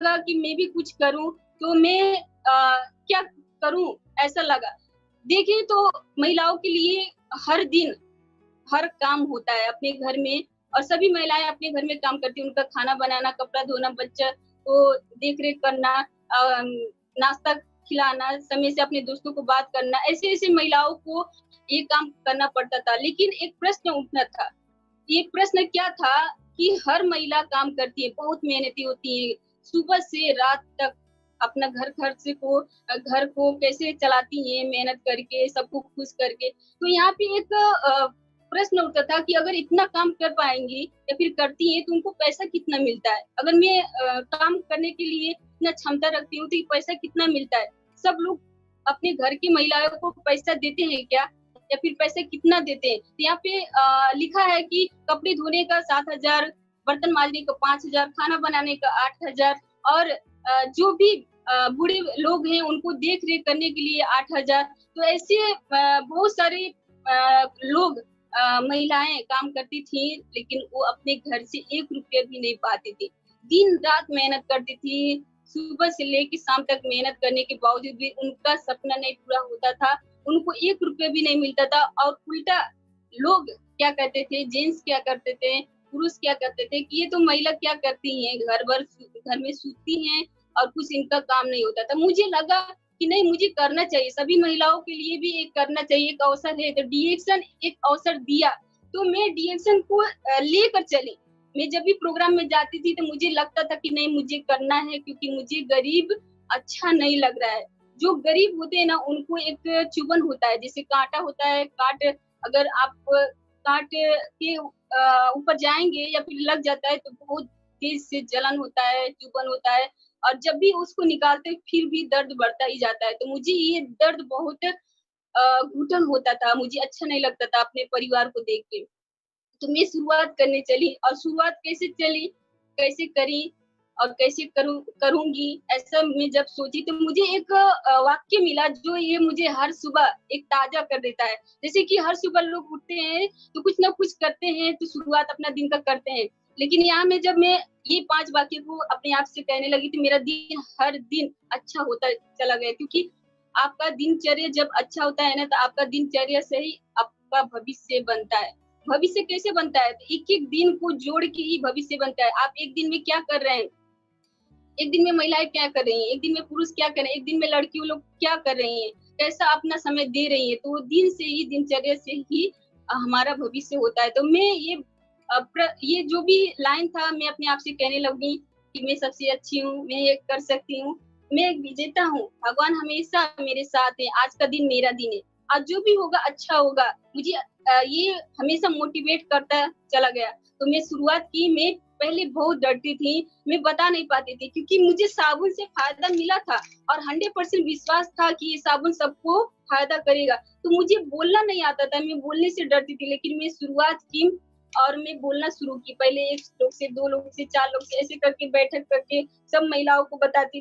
लगा कि मैं भी कुछ करूँ, तो मैं क्या करूँ ऐसा लगा। देखिए तो महिलाओं के लिए हर दिन हर काम होता है अपने घर में और सभी महिलाएँ अपने घर में काम करती हैं। उनका खाना बनाना, कपड़ा धोना, बच्चा को देख-रेख करना, नाश्ता खिलाना, समय से अपने दोस्तों को बात करना, ऐसे-ऐसे महिलाओं को ये काम करना पड़ता था। लेकिन एक प्रश्न उठना था, ये प्रश्न क्या था कि हर महिला काम करती है, बहुत मेहनती होती है, सुबह से रात तक अपना घर को कैसे चलाती हैं मेहनत करके, सबको खुश करके। तो यहाँ पे एक प्रश्न उठता था कि अगर इतना काम कर पाएँगी या फिर करती हैं, तो उनको पैसा कितना मिलता है? अगर मैं काम करने के लिए इतना क्षमता रखती हूँ, तो ये पैसा कितना मिलता है? सब लोग अपने घर की महिलाओं को पैसा देते हैं क्या? या फिर पैसे कितना देते हैं? तो यहाँ पे लिखा है कि कपड़े धोने का 7,000, बर्तन माँजने का 5,000, खाना बनाने का 8,000 और जो भी बूढ़े लोग हैं उनको देख-रेख करने के लिए 8,000। तो ऐसे बहुत सारे लोग महिलाएँ काम करती थी, लेकिन वो अपने घर से ₹1 भी नहीं पाती थी। दिन-रात मेहनत करती थी, सुबह से लेके शाम तक मेहनत करने के बावजूद भी उनका सपना नहीं पूरा होता था। उनको ₹1 भी नहीं मिलता था और उल्टा लोग क्या कहते थे, जेंट्स क्या करते थे, पुरुष क्या करते थे कि ये तो महिला क्या करती हैं, घर में सूती हैं और कुछ इनका काम नहीं होता था। मुझे लगा कि नहीं मुझे करना चाहिए, सभी महिलाओं के लिए भी एक करना चाहिए, एक अवसर है, तो डी-एक्शन एक अवसर दिया, तो मैं डी-एक्शन को लेकर चली। मैं जब भी प्रोग्राम में जाती थी तो मुझे लगता था कि नहीं मुझे करना है क्योंकि मुझे गरीब अच्छा नहीं लग रहा है। जो गरीब होते हैं ना उनको एक चुभन होता है, जैसे काँटा होता है, अगर आप काँट के ऊपर जाएँगे या फिर लग जाता है तो बहुत तेज़ से जलन होता है, चुभन होता है और जब भी उसको निकालते हैं फिर भी दर्द बढ़ता ही जाता है। तो मुझे ये दर्द बहुत घुटन होता था, मुझे अच्छा नहीं लगता था अपने परिवार को देख के। तो मैं शुरुआत करने चली और शुरुआत कैसे चली, कैसे करी और कैसे करूँगी, ऐसा मैं जब सोची तो मुझे एक वाक्य मिला जो ये मुझे हर सुबह एक ताज़ा कर देता है। जैसे कि हर सुबह लोग उठते हैं, तो कुछ ना कुछ करते हैं, तो शुरुआत अपना दिन का करते हैं। लेकिन यहाँ में जब मैं ये 5 वाक्य को अपने आप से कहने लगी, तो मेरा दिन हर दिन अच्छा होता चला गया क्योंकि आपका दिनचर्या जब अच्छा होता है ना, तो आपका दिनचर्या से ही आपका भविष्य बनता है। भविष्य कैसे बनता है? तो एक-एक दिन को जोड़ के ही भविष्य बनता है। आप एक दिन में क्या कर रहे हैं? एक दिन में महिलाएँ क्या कर रही हैं? एक दिन में पुरुष क्या कर रहे हैं? एक दिन में लड़कियों लोग क्या कर रही हैं? कैसा अपना समय दे रही हैं? तो वो दिन से ही दिनचर्या से ही हमारा भविष्य होता है। तो मैं ये जो भी लाइन था मैं अपने आप से कहने लगी कि मैं सबसे अच्छी हूँ, मैं ये कर सकती हूँ, मैं एक विजेता हूँ, भगवान हमेशा मेरे साथ है, आज का दिन मेरा दिन है। आज जो भी होगा अच्छा होगा। मुझे ये हमेशा मोटिवेट करता चला गया। तो मैं शुरुआत की, मैं पहले बहुत डरती थी, मैं बता नहीं पाती थी क्योंकि मुझे साबुन से फ़ायदा मिला था और 100% विश्वास था कि ये साबुन सबको फ़ायदा करेगा। तो मुझे बोलना नहीं आता था, मैं बोलने से डरती थी लेकिन मैं शुरुआत की और मैं बोलना शुरू की। पहले 1 लोग से, 2 लोग से, 4 लोग से ऐसे करके बैठक करके सब महिलाओं को बताते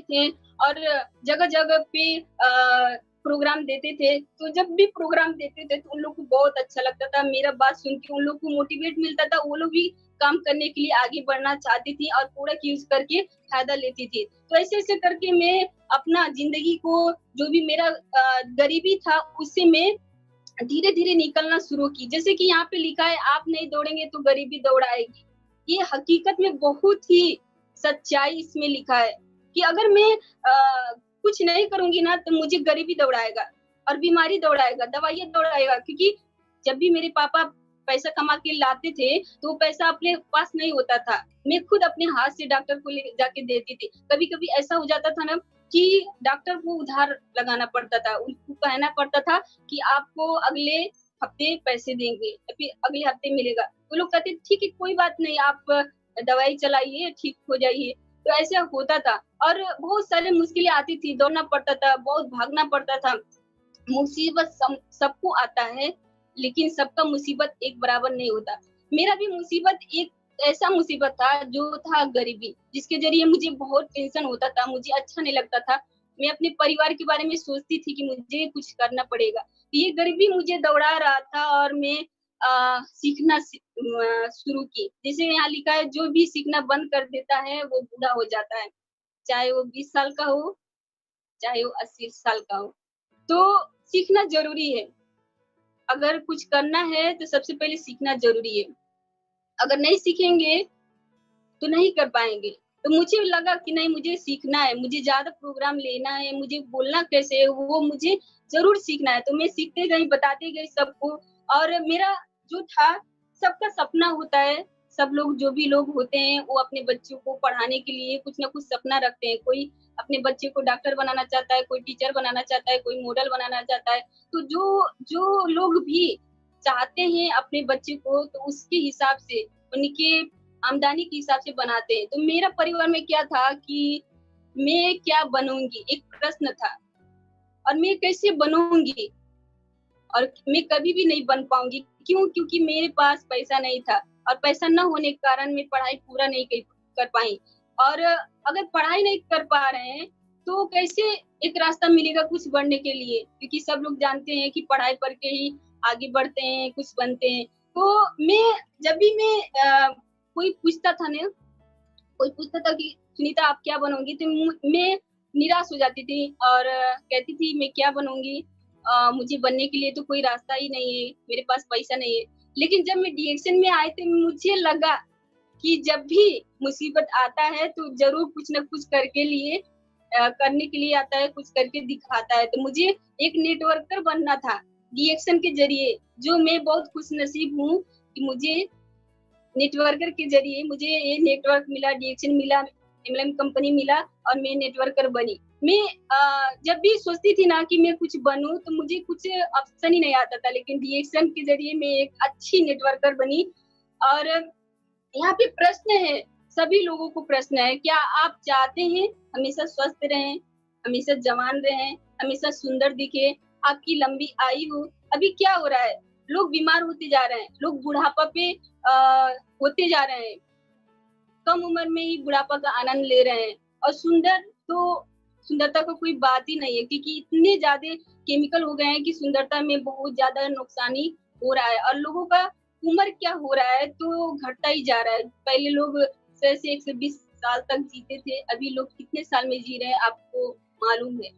थे और जगह-जगह पे प्रोग्राम देते थे। तो जब भी प्रोग्राम देते थे तो उन लोग को बहुत अच्छा लगता था, मेरा बात सुन के उन लोग को मोटिवेट मिलता था, वो लोग भी काम करने के लिए आगे बढ़ना चाहती थी और प्रोडक्ट यूज़ करके फ़ायदा लेती थी। तो ऐसे-ऐसे करके मैं अपना ज़िंदगी को जो भी मेरा गरीबी था उससे मैं धीरे-धीरे निकलना शुरू की। जैसे कि यहाँ पे लिखा है आप नहीं दौड़ेंगे तो गरीबी दौड़ आएगी। ये हकीकत में बहुत ही सच्चाई इसमें लिखा है कि अगर मैं कुछ नहीं करूँगी ना तो मुझे गरीबी दौड़ाएगा और बीमारी दौड़ाएगा, दवाइयाँ दौड़ाएगा क्योंकि जब भी मेरे पापा पैसा कमा के लाते थे, तो वो पैसा अपने पास नहीं होता था। मैं खुद अपने हाथ से डॉक्टर को ले जाके देती थी। कभी-कभी ऐसा हो जाता था ना कि डॉक्टर को उधार लगाना पड़ता था। उनको कहना पड़ता था कि आपको अगले हफ्ते पैसे देंगे या फिर अगले हफ्ते मिलेगा। वो लोग कहते ठीक है कोई बात नहीं आप दवाई चलाइए, ठीक हो जाइए। तो ऐसा होता था और बहुत सारी मुश्किलें आती थी, दौड़ना पड़ता था, बहुत भागना पड़ता था। मुसीबत सबको आता है, लेकिन सबका मुसीबत एक बराबर नहीं होता। मेरा भी मुसीबत एक ऐसा मुसीबत था जो था गरीबी, जिसके ज़रिए मुझे बहुत टेंशन होता था, मुझे अच्छा नहीं लगता था। मैं अपने परिवार के बारे में सोचती थी कि मुझे कुछ करना पड़ेगा। ये गरीबी मुझे दौड़ा रहा था और मैं सीखना शुरू की। जैसे यहाँ लिखा है, जो भी सीखना बंद कर देता है वो बूढ़ा हो जाता है, चाहे वो 20 साल का हो, चाहे वो 80 साल का हो। तो सीखना ज़रूरी है। अगर कुछ करना है तो सबसे पहले सीखना ज़रूरी है। अगर नहीं सीखेंगे तो नहीं कर पाएँगे। तो मुझे लगा कि नहीं, मुझे सीखना है, मुझे ज़्यादा प्रोग्राम लेना है, मुझे बोलना कैसे है वो मुझे ज़रूर सीखना है। तो मैं सीखते गई, बताते गई सबको, और मेरा जो था, सबका सपना होता है, सब लोग जो भी लोग होते हैं वो अपने बच्चों को पढ़ाने के लिए कुछ न कुछ सपना रखते हैं। कोई अपने बच्चे को डॉक्टर बनाना चाहता है, कोई टीचर बनाना चाहता है, कोई मॉडल बनाना चाहता है। तो जो जो लोग भी चाहते हैं अपने बच्चे को, तो उसके हिसाब से उनके आमदनी के हिसाब से बनाते हैं। तो मेरा परिवार में क्या था कि मैं क्या बनूँगी? एक प्रश्न था, और मैं कैसे बनूँगी? और मैं कभी भी नहीं बन पाऊँगी। क्यों? क्योंकि मेरे पास पैसा नहीं था, और पैसा ना होने के कारण मैं पढ़ाई पूरा नहीं कर पाई। और अगर पढ़ाई नहीं कर पा रहे हैं, तो कैसे एक रास्ता मिलेगा कुछ बढ़ने के लिए? क्योंकि सब लोग जानते हैं कि पढ़ाई पढ़ के ही आगे बढ़ते हैं, कुछ बनते हैं। तो मैं जब भी कोई पूछता था ना, कोई पूछता था कि सुनीता आप क्या बनोगी? तो मैं निराश हो जाती थी और कहती थी मैं क्या बनूँगी? मुझे बनने के लिए तो कोई रास्ता ही नहीं है, मेरे पास पैसा नहीं है। लेकिन जब मैं डीएक्शन में आई तो मुझे लगा कि जब भी मुसीबत आता है तो ज़रूर कुछ न कुछ करने के लिए आता है, कुछ करके दिखाता है। तो मुझे एक नेटवर्कर बनना था डीएक्शन के ज़रिए, जो मैं बहुत खुशनसीब हूँ कि मुझे नेटवर्कर के ज़रिए मुझे ये नेटवर्क मिला, डीएक्शन मिला, एमएलएम कंपनी मिला, और मैं नेटवर्कर बनी। मैं जब भी सोचती थी ना कि मैं कुछ बनूँ, तो मुझे कुछ ऑप्शन ही नहीं आता था, लेकिन डीएक्शन के ज़रिए मैं एक अच्छी नेटवर्कर बनी। और यहाँ पे प्रश्न है, सभी लोगों को प्रश्न है, क्या आप चाहते हैं हमेशा स्वस्थ रहें, हमेशा जवान रहें, हमेशा सुंदर दिखें, आपकी लंबी आयु हो? अभी क्या हो रहा है? लोग बीमार होते जा रहे हैं, लोग बुढ़ापा पे होते जा रहे हैं। कम उम्र में ही बुढ़ापा का आनंद ले रहे हैं, और सुंदरता का कोई बात ही नहीं है, क्योंकि इतने ज़्यादा केमिकल हो गए हैं कि सुंदरता में बहुत ज़्यादा नुकसानी हो रहा है, और लोगों का उम्र क्या हो रहा है तो घटता ही जा रहा है। पहले लोग 100 से 120 साल तक जीते थे, अभी लोग कितने साल में जी रहे हैं आपको मालूम है।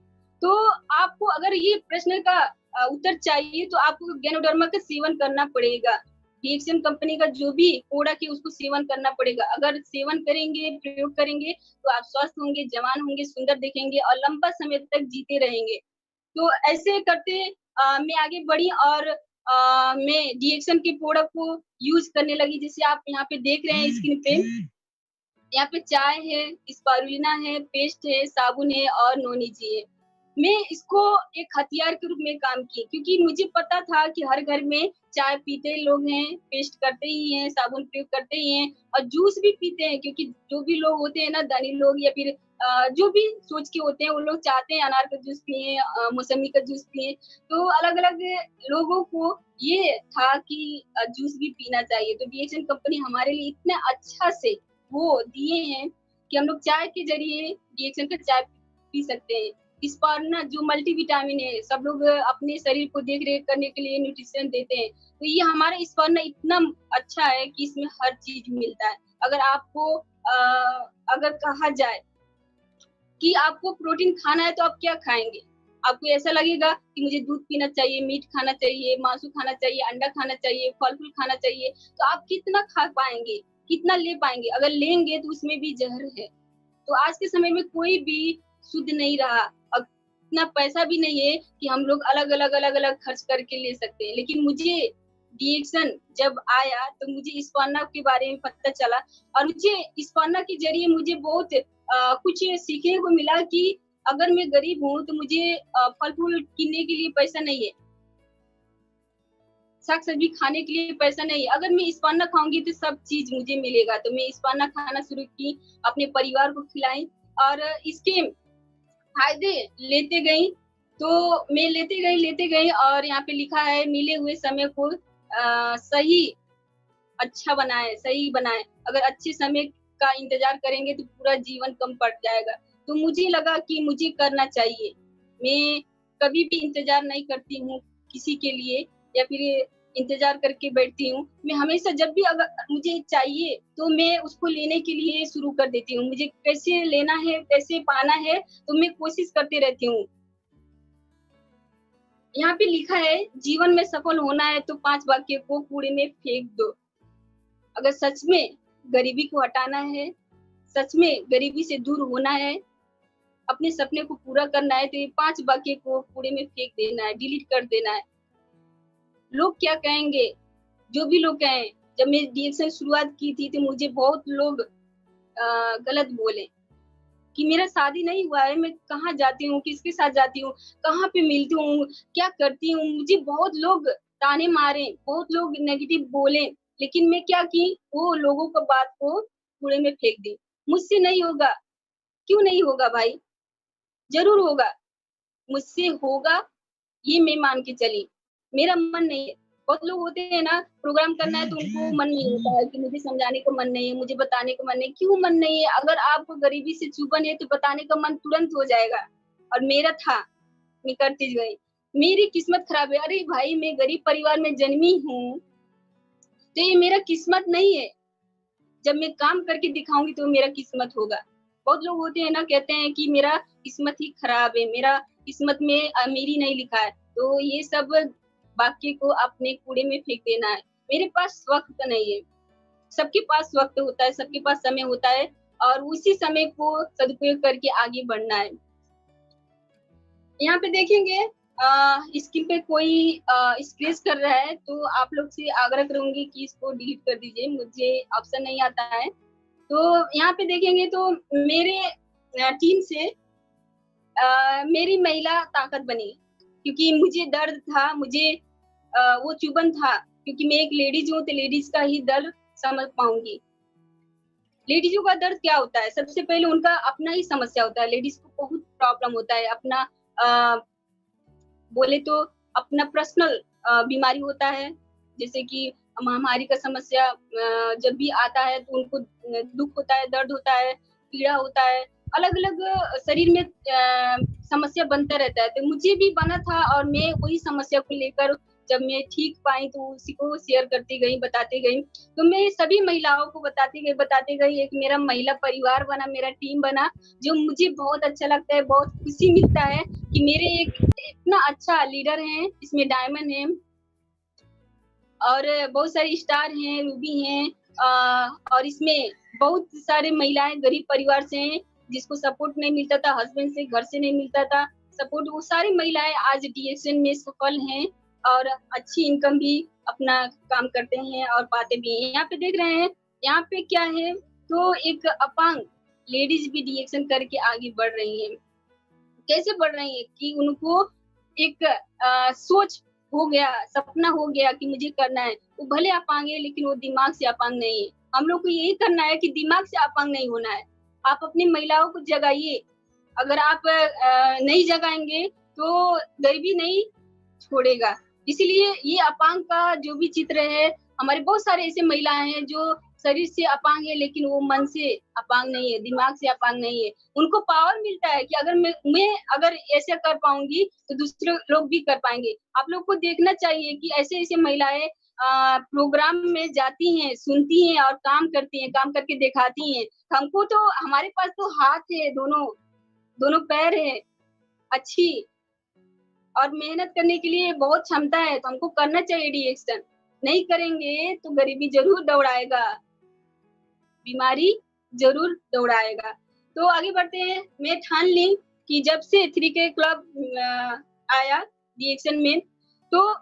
तो आपको अगर ये प्रश्न का उत्तर चाहिए तो आपको गैनोडर्मा का सेवन करना पड़ेगा। डीएक्सएम कंपनी का जो भी प्रोडक्ट है उसको सेवन करना पड़ेगा। अगर सेवन करेंगे, प्रयोग करेंगे तो आप स्वस्थ होंगे, जवान होंगे, सुंदर दिखेंगे और लंबा समय तक जीते रहेंगे। तो ऐसे करते मैं आगे बढ़ी, और मैं डीएक्सएम के प्रोडक्ट को यूज़ करने लगी। जैसे आप यहाँ पे देख रहे हैं स्क्रीन पे, यहाँ पे चाय है, स्पारुलिना है, पेस्ट है, साबुन है और नोनीजी है। मैं इसको एक हथियार के रूप में काम की, क्योंकि मुझे पता था कि हर घर में चाय पीते लोग हैं, पेस्ट करते ही हैं, साबुन प्रयोग करते ही हैं, और जूस भी पीते हैं, क्योंकि जो भी लोग होते हैं ना, धनी लोग या फिर जो भी सोच के होते हैं, वो लोग चाहते हैं अनार का जूस पिएँ, मौसम्मी का जूस पिएँ। तो अलग-अलग लोगों को ये था कि जूस भी पीना चाहिए। तो डीएचएन कंपनी हमारे लिए इतना अच्छा से वो दिए हैं कि हम लोग चाय के ज़रिए डीएक्सएन का चाय पी सकते हैं। इस पर ना जो मल्टीविटामिन है, सब लोग अपने शरीर को देख-रेख करने के लिए न्यूट्रिशन देते हैं। तो ये हमारा इस पर ना इतना अच्छा है कि इसमें हर चीज़ मिलता है। अगर आपको अगर कहा जाए कि आपको प्रोटीन खाना है तो आप क्या खाएँगे? आपको ऐसा लगेगा कि मुझे दूध पीना चाहिए, मीट खाना चाहिए, मांस खाना चाहिए, अंडा खाना चाहिए, फल-फूल खाना चाहिए, तो आप कितना खा पाएँगे? कितना ले पाएँगे? अगर लेंगे तो उसमें भी ज़हर है। तो आज के समय में कोई भी शुद्ध नहीं रहा। अब इतना पैसा भी नहीं है कि हम लोग अलग-अलग खर्च करके ले सकते हैं। लेकिन मुझे डीएक्सन जब आया तो मुझे इस्पाना के बारे में पता चला, और मुझे इस्पाना के ज़रिए मुझे बहुत कुछ सीखने को मिला कि अगर मैं गरीब हूँ तो मुझे फल-फूल किनने के लिए पैसा नहीं है। साग-सब्ज़ी खाने के लिए पैसा नहीं है। अगर मैं इस्पाना खाऊँगी तो सब चीज़ मुझे मिलेगा। तो मैं इस्पाना खाना शुरू की, अपने परिवार को खिलाई, और इसके फ़ायदे लेते गई, और यहाँ पे लिखा है मिले हुए समय को सही अच्छा बनाएँ, सही बनाएँ। अगर अच्छे समय का इंतज़ार करेंगे तो पूरा जीवन कम पड़ जाएगा। तो मुझे लगा कि मुझे करना चाहिए। मैं कभी भी इंतज़ार नहीं करती हूँ किसी के लिए, या फिर इंतजार करके बैठती हूँ। मैं हमेशा जब भी अगर मुझे चाहिए तो मैं उसको लेने के लिए शुरू कर देती हूँ। मुझे कैसे लेना है, कैसे पाना है, तो मैं कोशिश करती रहती हूँ। यहाँ पे लिखा है, जीवन में सफल होना है तो 5 वाक्य को कूड़े में फेंक दो। अगर सच में गरीबी को हटाना है, सच में गरीबी से दूर होना है, अपने सपने को पूरा करना है, तो ये 5 वाक्य को कूड़े में फेंक देना है, डिलीट कर देना है। लोग क्या कहेंगे? जो भी लोग कहें, जब मैं डीएक्शन शुरुआत की थी तो मुझे बहुत लोग गलत बोले कि मेरा शादी नहीं हुआ है, मैं कहाँ जाती हूँ, किसके साथ जाती हूँ, कहाँ पे मिलती हूँ, क्या करती हूँ। मुझे बहुत लोग ताने मारे, बहुत लोग नेगेटिव बोले, लेकिन मैं क्या की, वो लोगों को बात को कूड़े में फेंक दी। मुझसे नहीं होगा, क्यों नहीं होगा भाई? ज़रूर होगा, मुझसे होगा, ये मैं मान के चली। मेरा मन नहीं है। बहुत लोग होते हैं ना, प्रोग्राम करना है तो उनको मन नहीं होता है कि मुझे समझाने का मन नहीं है, मुझे बताने का मन नहीं है। क्यों मन नहीं है? अगर आपको गरीबी से चुभन है तो बताने का मन तुरंत हो जाएगा, और मेरा था, मैं करती गई। मेरी किस्मत खराब है। अरे भाई, मैं गरीब परिवार में जन्मी हूँ, तो ये मेरा किस्मत नहीं है। जब मैं काम करके दिखाऊँगी तो मेरा किस्मत होगा। बहुत लोग होते हैं ना, कहते हैं कि मेरा किस्मत ही खराब है, मेरा किस्मत में अमीरी नहीं लिखा है। तो ये सब वाक्य को अपने कूड़े में फेंक देना है। मेरे पास वक़्त नहीं है। सबके पास वक़्त होता है, सबके पास समय होता है, और उसी समय को सदुपयोग करके आगे बढ़ना है। यहाँ पे देखेंगे, स्क्रीन पे कोई स्क्रैच कर रहा है, तो आप लोग से आग्रह करूँगी कि इसको डिलीट कर दीजिए, मुझे ऑप्शन नहीं आता है। तो यहाँ पे देखेंगे तो मेरे टीम से मेरी महिला ताकत बनी, क्योंकि मुझे दर्द था, मुझे वो चुभन था, क्योंकि मैं एक लेडीज़ हूँ, तो लेडीज़ का ही दर्द समझ पाऊँगी। लेडीज़ों का दर्द क्या होता है? सबसे पहले उनका अपना ही समस्या होता है। लेडीज़ को बहुत प्रॉब्लम होता है, अपना बोले तो अपना पर्सनल बीमारी होता है, जैसे कि महामारी का समस्या जब भी आता है तो उनको दुःख होता है, दर्द होता है, पीड़ा होता है, अलग-अलग शरीर में समस्या बनता रहता है। तो मुझे भी बना था, और मैं वही समस्या को लेकर जब मैं ठीक पाई तो उसी को शेयर करती गई, बताती गई। तो मैं सभी महिलाओं को बताती गई, एक मेरा महिला परिवार बना, मेरा टीम बना, जो मुझे बहुत अच्छा लगता है, बहुत खुशी मिलता है कि मेरे एक इतना अच्छा लीडर है, इसमें डायमंड है, और बहुत सारे स्टार हैं, रूबी हैं, और इसमें बहुत सारे महिलाएं गरीब परिवार से हैं, जिसको सपोर्ट नहीं मिलता था, हस्बैंड से, घर से नहीं मिलता था सपोर्ट। वो सारी महिलाएं आज डीएक्शन में सफल हैं, और अच्छी इनकम भी अपना काम करते हैं और पाते भी हैं। यहाँ पे देख रहे हैं, यहाँ पे क्या है, तो एक अपांग लेडीज भी डीएक्शन करके आगे बढ़ रही हैं। कैसे बढ़ रही है कि उनको एक सोच हो गया, सपना हो गया कि मुझे करना है। वो भले अपांग है, लेकिन वो दिमाग से अपांग नहीं है। हम लोग को यही करना है कि दिमाग से अपांग नहीं होना है। आप अपनी महिलाओं को जगाइए। अगर आप नहीं जगाएँगे तो गरीबी नहीं छोड़ेगा। इसीलिए ये अपांग का जो भी चित्र है, हमारे बहुत सारे ऐसे महिलाएँ हैं जो शरीर से अपांग है, लेकिन वो मन से अपांग नहीं है, दिमाग से अपांग नहीं है। उनको पावर मिलता है कि अगर मैं अगर ऐसा कर पाऊँगी तो दूसरे लोग भी कर पाएँगे। आप लोग को देखना चाहिए कि ऐसे-ऐसे महिलाएँ प्रोग्राम में जाती हैं, सुनती हैं और काम करती हैं, काम करके दिखाती हैं। हमको तो हमारे पास तो हाथ है, दोनों पैर हैं, अच्छी और मेहनत करने के लिए बहुत क्षमता है, तो हमको करना चाहिए डीएक्शन। नहीं करेंगे तो गरीबी ज़रूर दौड़ाएगा, बीमारी ज़रूर दौड़ाएगा। तो आगे बढ़ते हैं, मैं ठान ली कि जब से 3K क्लब आया डीएक्शन में, तो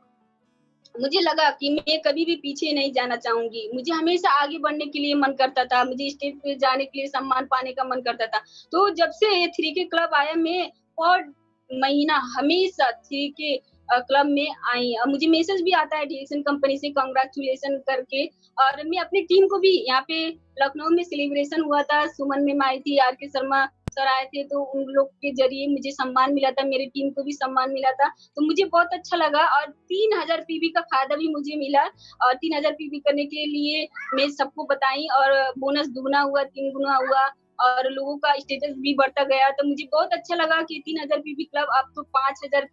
मुझे लगा कि मैं कभी भी पीछे नहीं जाना चाहूँगी। मुझे हमेशा आगे बढ़ने के लिए मन करता था, मुझे स्टेज पे जाने के लिए, सम्मान पाने का मन करता था। तो जब से ये 3K क्लब आया, मैं और महीना हमेशा 3K क्लब में आई। मुझे मैसेज भी आता है डीएक्शन कंपनी से कांग्रेचुलेशन करके, और मैं अपनी टीम को भी, यहाँ पे लखनऊ में सेलिब्रेशन हुआ था, सुमन मैम आई थी, आर के शर्मा सर आए थे, तो उन लोग के ज़रिए मुझे सम्मान मिला था, मेरी टीम को भी सम्मान मिला था। तो मुझे बहुत अच्छा लगा, और 3000 पीवी का फ़ायदा भी मुझे मिला, और 3000 पीवी करने के लिए मैं सबको बताई, और बोनस दुगना हुआ, 3 गुना हुआ, और लोगों का स्टेटस भी बढ़ता गया। तो मुझे बहुत अच्छा लगा कि 3000 पीवी क्लब अब तो 5000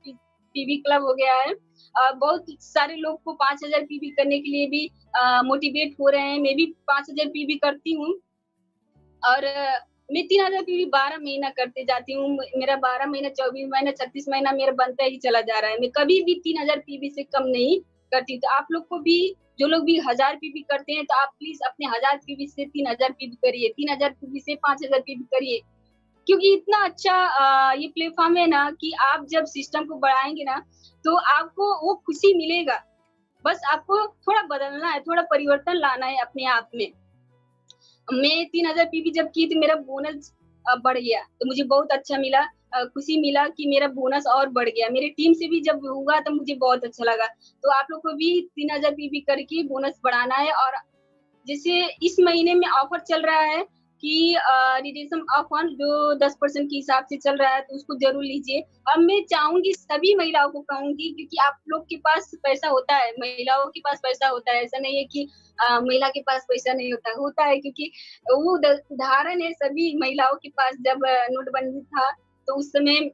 पीवी क्लब हो गया है। बहुत सारे लोग को 5000 पीवी करने के लिए भी मोटिवेट हो रहे हैं। मैं भी 5000 पीवी करती हूँ और मैं 3000 पीवी 12 महीना करते जाती हूँ। मेरा 12 महीना, 24 महीना, 36 महीना मेरा बनता ही चला जा रहा है। मैं कभी भी 3000 पीवी से कम नहीं करती। तो आप लोग को भी, जो लोग भी 1000 पीवी करते हैं, तो आप प्लीज अपने 1000 पीवी से 3000 पीवी करिए, 3000 पीवी से 5000 पीवी करिए। क्योंकि इतना अच्छा ये प्लेटफॉर्म है ना कि आप जब सिस्टम को बढ़ाएंगे ना, तो आपको वो खुशी मिलेगा। बस आपको थोड़ा बदलना है, थोड़ा परिवर्तन लाना है अपने आप में। मैं 3000 पीवी जब की तो मेरा बोनस बढ़ गया, तो मुझे बहुत अच्छा मिला, खुशी मिला कि मेरा बोनस और बढ़ गया। मेरे टीम से भी जब हुआ तो मुझे बहुत अच्छा लगा। तो आप लोग को भी 3000 पीवी करके बोनस बढ़ाना है। और जैसे इस महीने में ऑफर चल रहा है कि रिडीम ऑफर जो 10% के हिसाब से चल रहा है, तो उसको जरूर लीजिए। और मैं चाहूंगी, सभी महिलाओं को कहूंगी, क्योंकि आप लोग के पास पैसा होता है, महिलाओं के पास पैसा होता है, ऐसा नहीं है कि महिला के पास पैसा नहीं होता, होता है। क्योंकि वो उदाहरण है सभी महिलाओं के पास। जब नोटबंदी था तो उस समय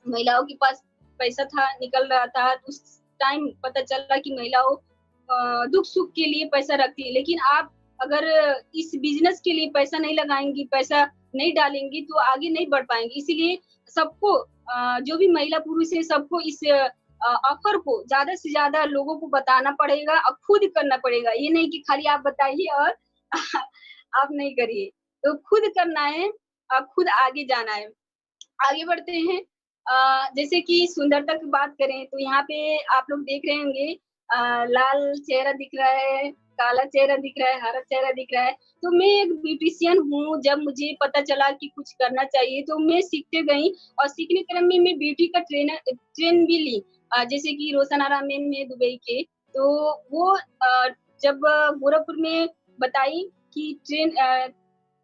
महिलाओं के पास पैसा था, निकल रहा था, तो उस टाइम पता चला कि महिलाओं दुख सुख के लिए पैसा रखती है। लेकिन आप अगर इस बिजनेस के लिए पैसा नहीं लगाएंगी, पैसा नहीं डालेंगी, तो आगे नहीं बढ़ पाएंगी। इसीलिए सबको, जो भी महिला पुरुष है, सबको इस ऑफर को ज्यादा से ज्यादा लोगों को बताना पड़ेगा और खुद करना पड़ेगा। ये नहीं कि खाली आप बताइए और आप नहीं करिए। तो खुद करना है और खुद आगे जाना है। आगे बढ़ते हैं। जैसे कि सुंदरता की बात करें तो यहाँ पे आप लोग देख रहे होंगे, लाल चेहरा दिख रहा है, काला चेहरा दिख रहा है, हरा चेहरा दिख रहा है। तो मैं एक ब्यूटिशियन हूँ। जब मुझे पता चला कि कुछ करना चाहिए तो मैं सीखते गई, और सीखने क्रम में मैं ब्यूटी का ट्रेन भी ली। जैसे कि रोशन आरा मैम है दुबई के, तो वो जब गोरखपुर में बताई कि ट्रेन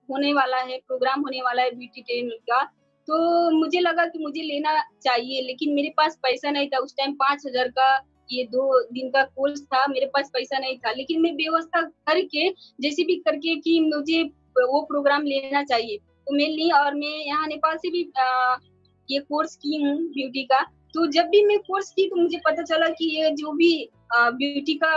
होने वाला है, प्रोग्राम होने वाला है ब्यूटी ट्रेन का, तो मुझे लगा कि मुझे लेना चाहिए। लेकिन मेरे पास पैसा नहीं था उस टाइम। 5000 का ये 2 दिन का कोर्स था, मेरे पास पैसा नहीं था। लेकिन मैं व्यवस्था करके, जैसे भी करके, कि मुझे वो प्रोग्राम लेना चाहिए, तो मैं ली। और मैं यहाँ नेपाल से भी ये कोर्स की हूँ ब्यूटी का। तो जब भी मैं कोर्स की तो मुझे पता चला कि ये जो भी ब्यूटी का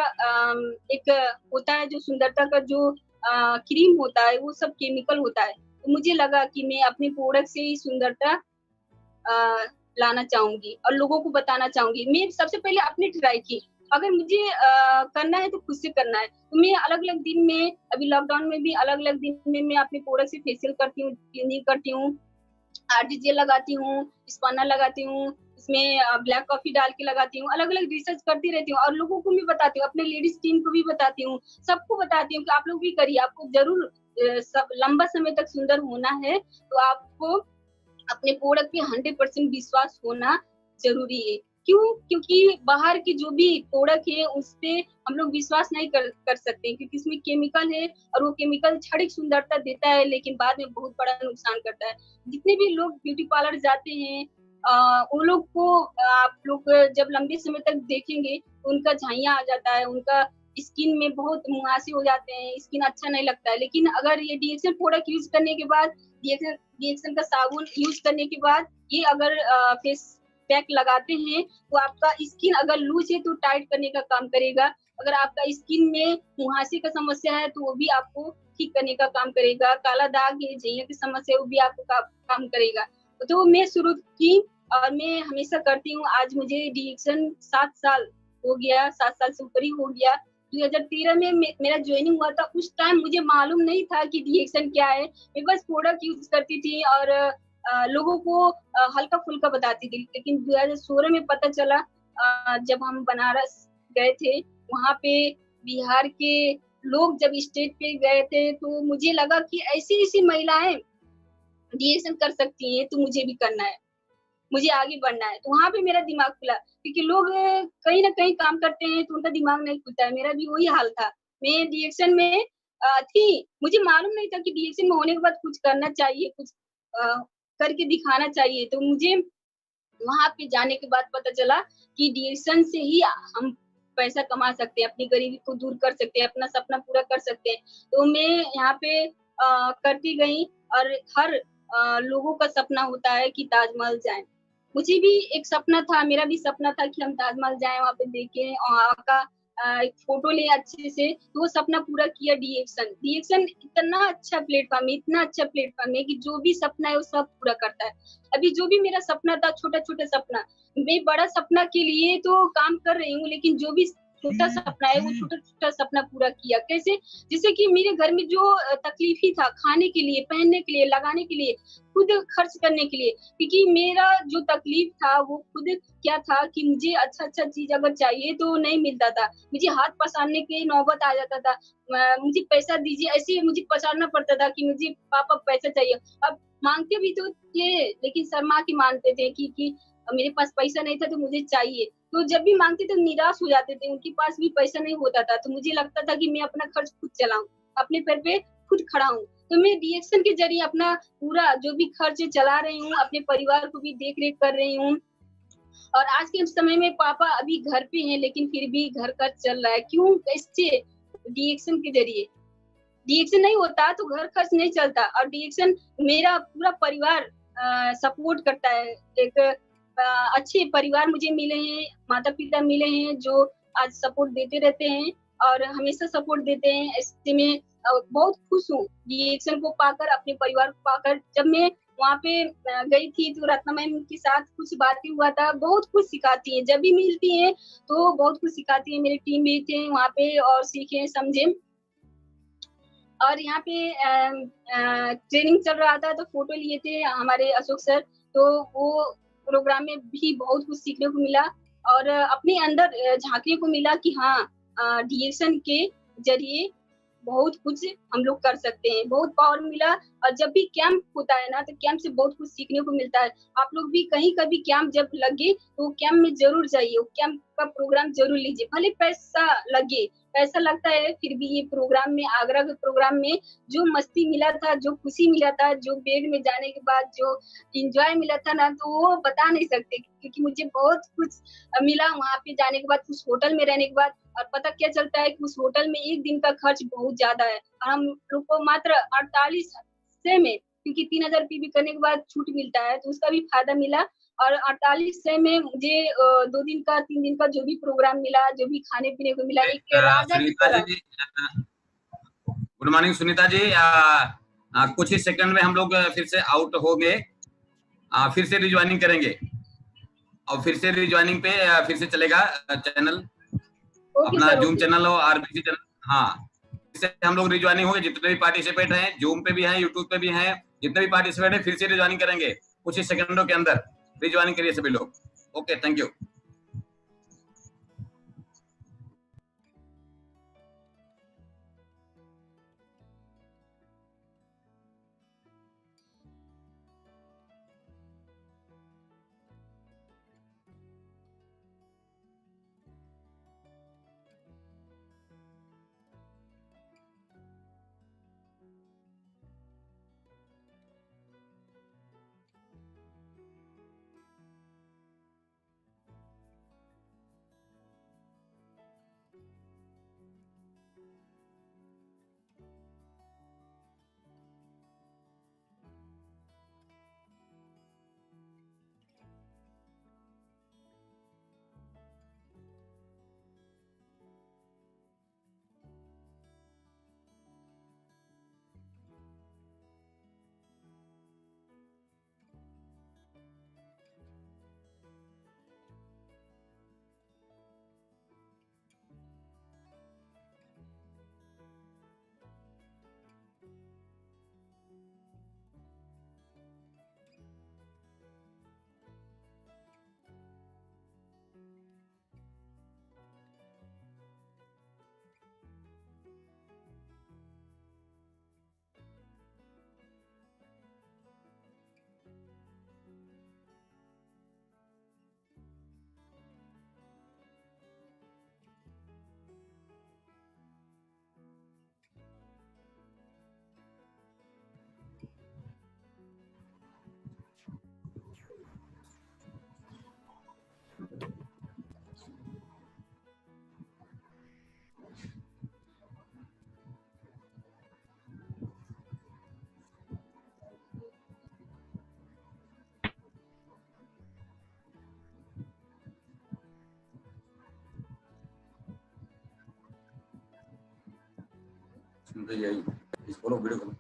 एक होता है, जो सुंदरता का जो क्रीम होता है, वो सब केमिकल होता है। तो मुझे लगा कि मैं अपने प्रोडक्ट से ही सुंदरता लाना चाहूंगी और लोगों को बताना चाहूंगी। मैं सबसे पहले अपनी ट्राई की। अगर मुझे करना है तो खुद से करना है। तो मैं अलग अलग दिन में, अभी लॉकडाउन में भी अलग अलग दिन में मैं अपने प्रोडक्ट से फेशियल करती हूँ, क्लीनिंग करती हूँ, आरटीजीएल लगाती हूँ, स्पन्ना लगाती हूँ, इसमें ब्लैक कॉफी डाल के लगाती हूँ। अलग अलग रिसर्च करती रहती हूँ और लोगों को भी बताती हूँ, अपने लेडीज टीम को भी बताती हूँ, सबको बताती हूँ कि आप लोग भी करिए। आपको जरूर सब लंबा समय तक सुंदर होना है, तो आपको अपने प्रोडक्ट पे 100% विश्वास होना जरूरी है। क्यों? क्योंकि बाहर की जो भी प्रोडक्ट है उस पे हम लोग विश्वास नहीं कर सकते, क्योंकि इसमें केमिकल है और वो केमिकल क्षणिक सुंदरता देता है, लेकिन बाद में बहुत बड़ा नुकसान करता है। जितने भी लोग ब्यूटी पार्लर जाते हैं, उन लोग को आप लोग जब लंबे समय तक देखेंगे तो उनका झाइयाँ आ जाता है, उनका स्किन में बहुत मुहासे हो जाते हैं, स्किन अच्छा नहीं लगता है। लेकिन अगर ये डीएक्सएल प्रोडक्ट यूज करने के बाद, डीएक्सएल का साबुन यूज करने के बाद, ये अगर फेस पैक लगाते हैं, तो आपका स्किन अगर लूज है तो टाइट करने का काम करेगा। अगर आपका स्किन में मुहासे का समस्या है तो वो भी आपको ठीक करने का काम करेगा। काला दाग है, झइया की समस्या है, वो भी आपको काम करेगा। तो मैं शुरू की और मैं हमेशा करती हूँ। आज मुझे डीएक्सएल 7 साल हो गया, 7 साल से ऊपर ही हो गया। 2013 में मेरा ज्वाइनिंग हुआ था। उस टाइम मुझे मालूम नहीं था कि डीएक्सएल क्या है। मैं बस प्रोडक्ट यूज करती थी और लोगों को हल्का फुल्का बताती थी। लेकिन 2016 में पता चला, जब हम बनारस गए थे, वहां पे बिहार के लोग जब स्टेज पे गए थे, तो मुझे लगा कि ऐसी ऐसी महिलाएं डीएक्सएल कर सकती हैं, तो मुझे भी करना है, मुझे आगे बढ़ना है। तो वहां पे मेरा दिमाग खुला, क्योंकि लोग कहीं ना कहीं काम करते हैं तो उनका दिमाग नहीं खुलता है। मेरा भी वही हाल था। मैं डीएक्सएल में थी, मुझे मालूम नहीं था कि डीएक्सएल में होने के बाद कुछ करना चाहिए, कुछ करके दिखाना चाहिए। तो मुझे वहां पे जाने के बाद पता चला कि डीएक्सएल से ही हम पैसा कमा सकते हैं, अपनी गरीबी को दूर कर सकते हैं, अपना सपना पूरा कर सकते हैं। तो मैं यहाँ पे करती गई। और हर लोगों का सपना होता है कि ताजमहल जाएं। मुझे भी एक सपना था, मेरा भी सपना था कि हम ताजमहल जाएँ, वहाँ पे देखें, वहाँ का एक फ़ोटो लें अच्छे से, तो वो सपना पूरा किया डीएक्सन। डीएक्सन इतना अच्छा प्लेटफ़ॉर्म है, इतना अच्छा प्लेटफ़ॉर्म है कि जो भी सपना है वो सब पूरा करता है। अभी जो भी मेरा सपना था, छोटा-छोटा सपना, मैं बड़ा सपना के लिए तो काम कर रही हूँ, लेकिन जो भी छोटा सपना है, वो छोटा-छोटा सपना पूरा किया। कैसे? जैसे कि मेरे घर में जो तकलीफ़ ही था, खाने के लिए, पहनने के लिए, लगाने के लिए, खुद खर्च करने के लिए, क्योंकि मेरा जो तकलीफ था वो खुद क्या था कि मुझे अच्छा-अच्छा चीज़ अगर चाहिए तो नहीं मिलता था। मुझे हाथ पसारने की नौबत आ जाता था। मुझे पैसा दीजिए, ऐसे ही मुझे पसारना पड़ता था कि मुझे पापा पैसा चाहिए। अब माँगते भी तो थे, लेकिन शर्मा के माँगते थे कि मेरे पास पैसा नहीं था तो मुझे चाहिए। तो जब भी माँगते थे निराश हो जाते थे, उनके पास भी पैसा नहीं होता था, तो मुझे लगता था कि मैं अपना खर्च खुद चलाऊँ, अपने पैर पे खुद खड़ा हूँ। तो मैं रिएक्शन के ज़रिए अपना पूरा जो भी खर्च चला रही हूँ, अपने परिवार को भी देख-रेख कर रही हूँ। और आज के समय में पापा अभी घर पे हैं, लेकिन फिर भी घर का चल रहा है। क्यों? कैसे? रिएक्शन के ज़रिए। रिएक्शन नहीं होता तो घर खर्च नहीं चलता और रिएक्शन मेरा पूरा परिवार सपोर्ट करता है। एक अच्छे परिवार मुझे मिले हैं, माता-पिता मिले हैं जो आज सपोर्ट देते रहते हैं और हमेशा सपोर्ट देते हैं। ऐसे में बहुत खुश हूँ रिएक्शन को पाकर, अपने परिवार को पाकर। जब मैं वहाँ पे गई थी तो रत्ना मैम के साथ कुछ बातें हुआ था, बहुत कुछ सिखाती हैं। जब भी मिलती हैं तो बहुत कुछ सिखाती हैं। मेरे टीम भी थे वहाँ पे और सीखे, समझे। और यहाँ पे ट्रेनिंग चल रहा था तो फ़ोटो लिए थे हमारे अशोक सर, तो वो प्रोग्राम में भी बहुत कुछ सीखने को मिला और अपने अंदर झाँकने को मिला कि हाँ डीएक्शन के ज़रिए बहुत कुछ हम लोग कर सकते हैं, बहुत पावर मिला और जब भी कैंप होता है ना, तो कैंप से बहुत कुछ सीखने को मिलता है। आप लोग भी कहीं कभी कैंप जब लगे, तो कैंप में ज़रूर जाइए, वो कैंप का प्रोग्राम ज़रूर लीजिए, भले पैसा लगे, पैसा लगता है फिर भी ये प्रोग्राम में आगरा के प्रोग्राम में जो मस्ती मिला था, जो खुशी मिला था, जो बेड में जाने के बाद जो एन्जॉय मिला था ना, तो वो बता नहीं सकते क्योंकि मुझे बहुत कुछ मिला वहाँ पे जाने के बाद, उस होटल में रहने के बाद और पता क्या चलता है कि उस होटल में 1 दिन का खर्च बहुत ज़्यादा है और हम लोग को मात्र 48 में क्योंकि 3000 पीबी करने के बाद छूट मिलता है, तो उसका भी फ़ायदा मिला और 48 में मुझे 2 दिन का, 3 दिन का जो भी प्रोग्राम मिला, जो भी खाने-पीने को मिला, एक राजा की सुनीता तरह। जी, गुड मॉर्निंग सुनीता जी। कुछ ही सेकंड में हम लोग फिर से आउट होंगे, फिर से रिज्वाइनिंग करेंगे और फिर से रिज्वाइनिंग पे फिर से चलेगा चैनल, ओके अपना सर, जूम ओके। चैनल हो आरबीसी चैनल। हाँ, फिर से हम लोग रिज्वाइनिंग होंगे, जितने भी पार्टिसिपेट हैं जूम पे भी हैं, यूट्यूब पे भी हैं, जितने भी पार्टिसिपेट हैं फिर से रिज्वाइनिंग करेंगे कुछ ही सेकंडों के अंदर। रिज्वाइनिंग करिए सभी लोग। Okay, thank you. यही इसको वीडियो करो।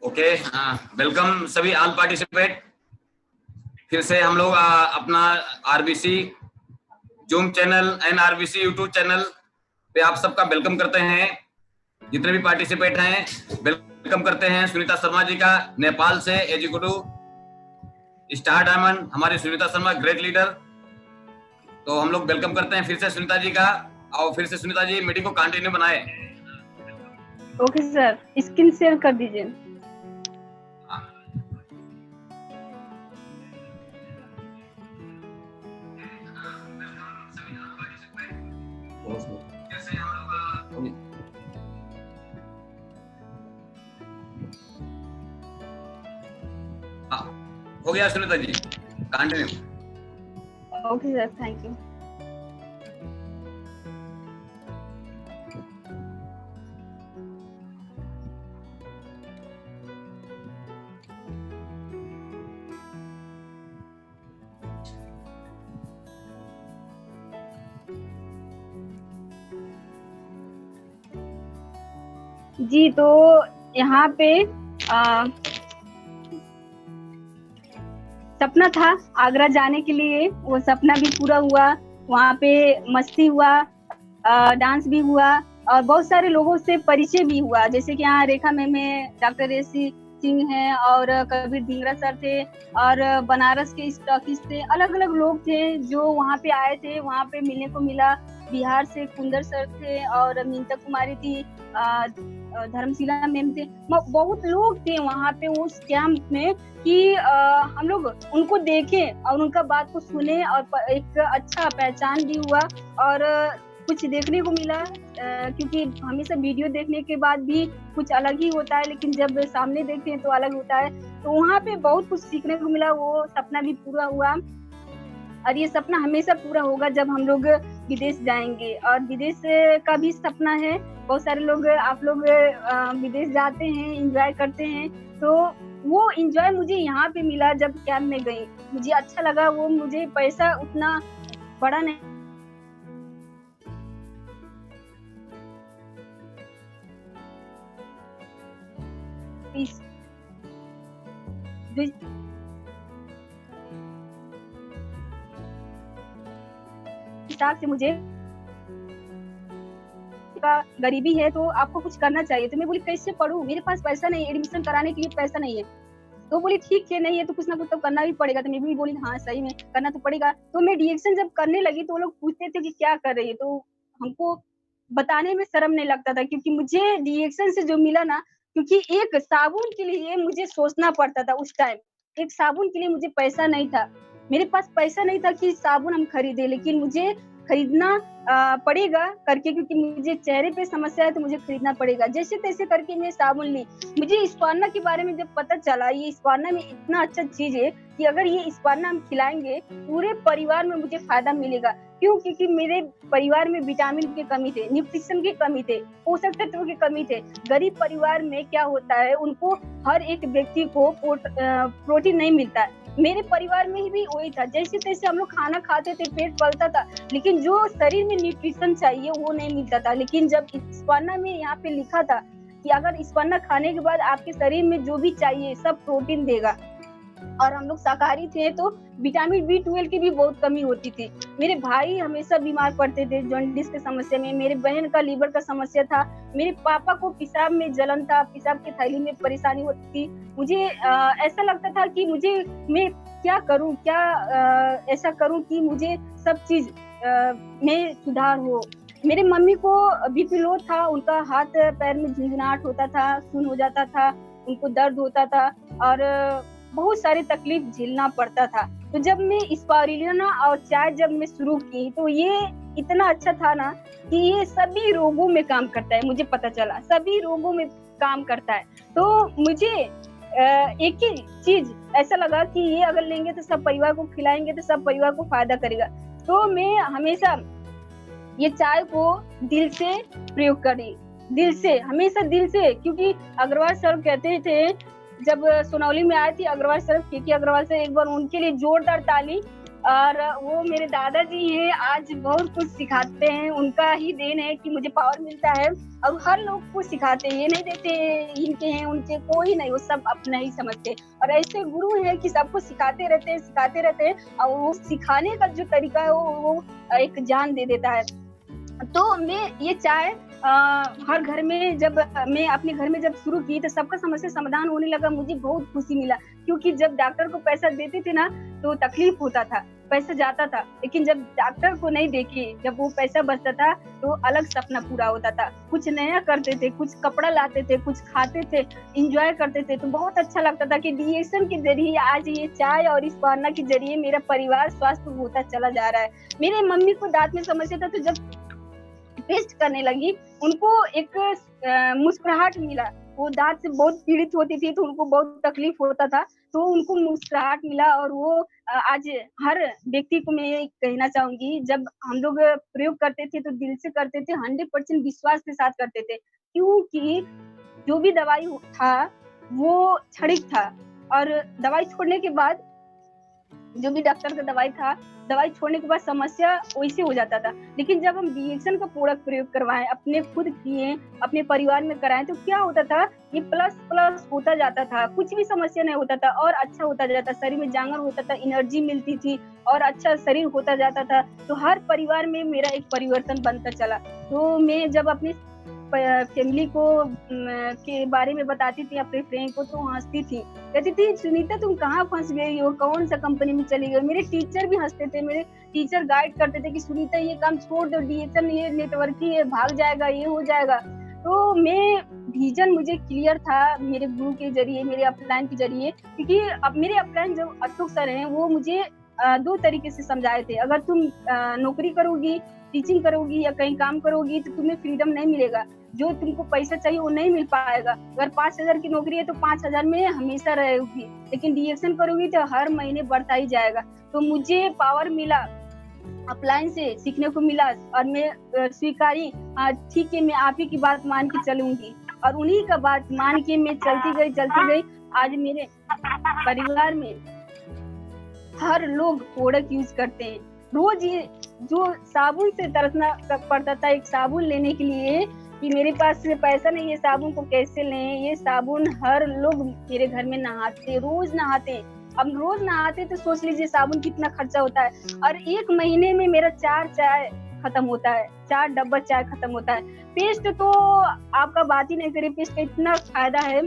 ओके, वेलकम सभी ऑल पार्टिसिपेट। फिर से हम लोग अपना RBC zoom channel and RBC YouTube channel पे आप सबका वेलकम करते हैं। जितने भी पार्टिसिपेट हैं वेलकम करते हैं। सुनीता शर्मा जी का नेपाल से एग्जीक्यूटिव स्टार डायमंड, हमारी सुनीता शर्मा ग्रेट लीडर, तो हम लोग वेलकम करते हैं फिर से सुनीता जी का। और फिर से सुनीता जी मीटिंग को कंटिन्यू बनाए। ओके सर, स्क्रीन शेयर कर दीजिए। हो गया Sunita ji, continue. Okay sir, thank you. जी, तो यहाँ पे सपना था आगरा जाने के लिए, वो सपना भी पूरा हुआ। वहाँ पे मस्ती हुआ, डांस भी हुआ और बहुत सारे लोगों से परिचय भी हुआ। जैसे कि यहाँ रेखा मैम है, डॉक्टर एसी सिंह हैं और कबीर धिंगरा सर थे और बनारस के स्टॉकिस्ट थे। अलग अलग लोग थे जो वहाँ पे आए थे, वहाँ पे मिलने को मिला। बिहार से कुंदर सर थे और मीनता कुमारी थी, धर्मशिला मैम थे, बहुत लोग थे वहाँ पे उस कैंप में कि हम लोग उनको देखें और उनका बात को सुने और एक अच्छा पहचान भी हुआ और कुछ देखने को मिला। क्योंकि हमेशा वीडियो देखने के बाद भी कुछ अलग ही होता है, लेकिन जब सामने देखते हैं तो अलग होता है। तो वहाँ पे बहुत कुछ सीखने को मिला। वो सपना भी पूरा हुआ और ये सपना हमेशा पूरा होगा जब हम लोग विदेश जाएंगे। और विदेश का भी सपना है, बहुत सारे लोग, आप लोग विदेश जाते हैं, एंजॉय करते हैं, तो वो एंजॉय मुझे यहाँ पे मिला जब कैंप में गई। मुझे अच्छा लगा। वो मुझे पैसा उतना बड़ा नहीं, हिसाब से मुझे गरीबी है तो आपको कुछ करना चाहिए। तो मैं बोली कैसे पढ़ूं, मेरे पास पैसा नहीं, एडमिशन कराने के लिए पैसा नहीं है। तो बोली ठीक है, नहीं है तो कुछ ना कुछ तो करना भी पड़ेगा। तो मैं भी बोली हाँ सही में करना तो पड़ेगा। तो मैं डिएक्शन जब करने लगी तो वो लोग पूछते थे कि क्या कर रही है, तो हमको बताने में शर्म नहीं लगता था, क्योंकि मुझे डिएक्शन से जो मिला ना, क्योंकि एक साबुन के लिए मुझे सोचना पड़ता था उस टाइम। एक साबुन के लिए मुझे पैसा नहीं था, मेरे पास पैसा नहीं था कि साबुन हम खरीदे, लेकिन मुझे खरीदना पड़ेगा करके, क्योंकि मुझे चेहरे पे समस्या है तो मुझे खरीदना पड़ेगा। जैसे तैसे करके मैं साबुन ली। मुझे स्पार्ना के बारे में जब पता चला, ये स्पार्ना में इतना अच्छा चीज है कि अगर ये स्पार्ना हम खिलाएंगे पूरे परिवार में मुझे फायदा मिलेगा। क्यों? क्योंकि मेरे परिवार में विटामिन की कमी थे, न्यूट्रिशन की कमी थे, पोषक तत्वों की कमी थे। गरीब परिवार में क्या होता है, उनको हर एक व्यक्ति को प्रोटीन नहीं मिलता है। मेरे परिवार में भी वही था। जैसे तैसे हम लोग खाना खाते थे, पेट पलता था, लेकिन जो शरीर में न्यूट्रिशन चाहिए वो नहीं मिलता था। लेकिन जब स्पार्ना में यहाँ पे लिखा था कि अगर स्पार्ना खाने के बाद आपके शरीर में जो भी चाहिए सब प्रोटीन देगा, और हम लोग शाकाहारी थे तो विटामिन B12 की भी बहुत कमी होती थी। मेरे भाई हमेशा बीमार पड़ते थे जॉन्डिस की समस्या में, मेरे बहन का लीवर का समस्या था, मेरे पापा को पेशाब में जलन था, पेशाब की थैली में परेशानी होती थी। मुझे ऐसा लगता था कि मैं क्या करूं, क्या ऐसा करूं कि मुझे सब चीज में सुधार हो। मेरे मम्मी को BP लो था, उनका हाथ पैर में झुंझुनाहट होता था, सुन हो जाता था, उनको दर्द होता था और बहुत सारी तकलीफ झेलना पड़ता था। तो जब मैं स्पारुलिना और चाय जब मैं शुरू की तो ये इतना अच्छा था ना कि ये सभी रोगों में काम करता है। मुझे पता चला सभी रोगों में काम करता है। तो मुझे एक ही चीज ऐसा लगा कि ये अगर लेंगे तो सब परिवार को खिलाएंगे तो सब परिवार को फायदा करेगा। तो मैं हमेशा ये चाय को दिल से प्रयोग करी, दिल से, हमेशा दिल से। क्योंकि अग्रवाल सर कहते थे जब सोनौली में आई थी अग्रवाल सर, के अग्रवाल सर, एक बार उनके लिए जोरदार ताली। और वो मेरे दादाजी हैं, आज बहुत कुछ सिखाते हैं, उनका ही देन है कि मुझे पावर मिलता है। और हर लोग को सिखाते हैं, ये नहीं देते इनके हैं उनके, कोई नहीं, वो सब अपना ही समझते। और ऐसे गुरु है कि सबको सिखाते रहते हैं। और वो सिखाने का जो तरीका है वो एक जान दे देता है। तो मैं ये चाय हर घर में, जब मैं अपने घर में जब शुरू की तो सबका समस्या समाधान होने लगा, मुझे बहुत खुशी मिला। क्योंकि जब डॉक्टर को पैसा देते थे ना तो तकलीफ होता था, पैसा जाता था, लेकिन जब डॉक्टर को नहीं देखे, जब वो पैसा बचता था तो अलग सपना पूरा होता था। कुछ नया करते थे, कुछ कपड़ा लाते थे, कुछ खाते थे, इंजॉय करते थे, तो बहुत अच्छा लगता था कि डीएक्शन के जरिए आज ये चाय और इस पाना के जरिए मेरा परिवार स्वस्थ होता चला जा रहा है। मेरे मम्मी को दांत में समस्या था, तो जब टेस्ट करने लगी उनको एक मुस्कुराहट मिला। वो दांत से बहुत पीड़ित होती थी, तो उनको बहुत तकलीफ होता था, तो उनको मुस्कुराहट मिला। और वो आज हर व्यक्ति को मैं ये कहना चाहूंगी, जब हम लोग प्रयोग करते थे तो दिल से करते थे, 100% विश्वास के साथ करते थे। क्योंकि जो भी दवाई था वो क्षणिक था, और दवाई छोड़ने के बाद, जो भी डॉक्टर का दवाई था, दवाई छोड़ने के बाद समस्या वैसे हो जाता था। लेकिन जब हम डीएक्शन का प्रोडक्ट प्रयोग करवाएं, अपने खुद किए, अपने परिवार में कराएं, तो क्या होता था, ये प्लस प्लस होता जाता था, कुछ भी समस्या नहीं होता था, और अच्छा होता जाता, शरीर में जांगर होता था, एनर्जी मिलती थी, और अच्छा शरीर होता जाता था। तो हर परिवार में मेरा एक परिवर्तन बनता चला। तो मैं जब अपनी फैमिली को के बारे में बताती थी, अपने फ्रेंड को, तो हंसती थी, कहती थी सुनीता तुम कहाँ फंस गई हो, कौन सा कंपनी में चली गई। मेरे टीचर भी हंसते थे, मेरे टीचर गाइड करते थे कि सुनीता ये काम छोड़ दो, डीएक्शन ये नेटवर्किंग ये भाग जाएगा, ये हो जाएगा। तो मैं विजन मुझे क्लियर था मेरे गुरु के जरिए, मेरे अपलाइन के जरिए। क्योंकि अब मेरे अपलाइन जो अशोक सर हैं, वो मुझे 2 तरीके से समझाए थे। अगर तुम नौकरी करोगी, टीचिंग करोगी या कहीं काम करोगी, तो तुम्हें फ्रीडम नहीं मिलेगा, जो तुमको पैसा चाहिए वो नहीं मिल पाएगा। अगर 5,000 की नौकरी है तो 5,000 में हमेशा रहेगी, लेकिन डीएक्शन करोगी तो हर महीने बढ़ता ही जाएगा। तो मुझे पावर मिला, अपलाइन से सीखने को मिला, और मैं स्वीकारी, ठीक है मैं आप ही की बात मान के चलूंगी। और उन्हीं का बात मान के मैं चलती गई। आज मेरे परिवार में हर लोग प्रोडक्ट यूज करते हैं। रोज ये जो साबुन से तरसना पड़ता था एक साबुन लेने के लिए कि मेरे पास पैसा नहीं है, साबुन को कैसे लें, ये साबुन हर लोग मेरे घर में नहाते, रोज नहाते। अब रोज नहाते तो सोच लीजिए साबुन कितना खर्चा होता है। और 1 महीने में मेरा 4 चाय खत्म होता है, 4 डब्बा चाय खत्म होता है। पेस्ट तो आपका बात ही नहीं करिए, पेस्ट का इतना फायदा है,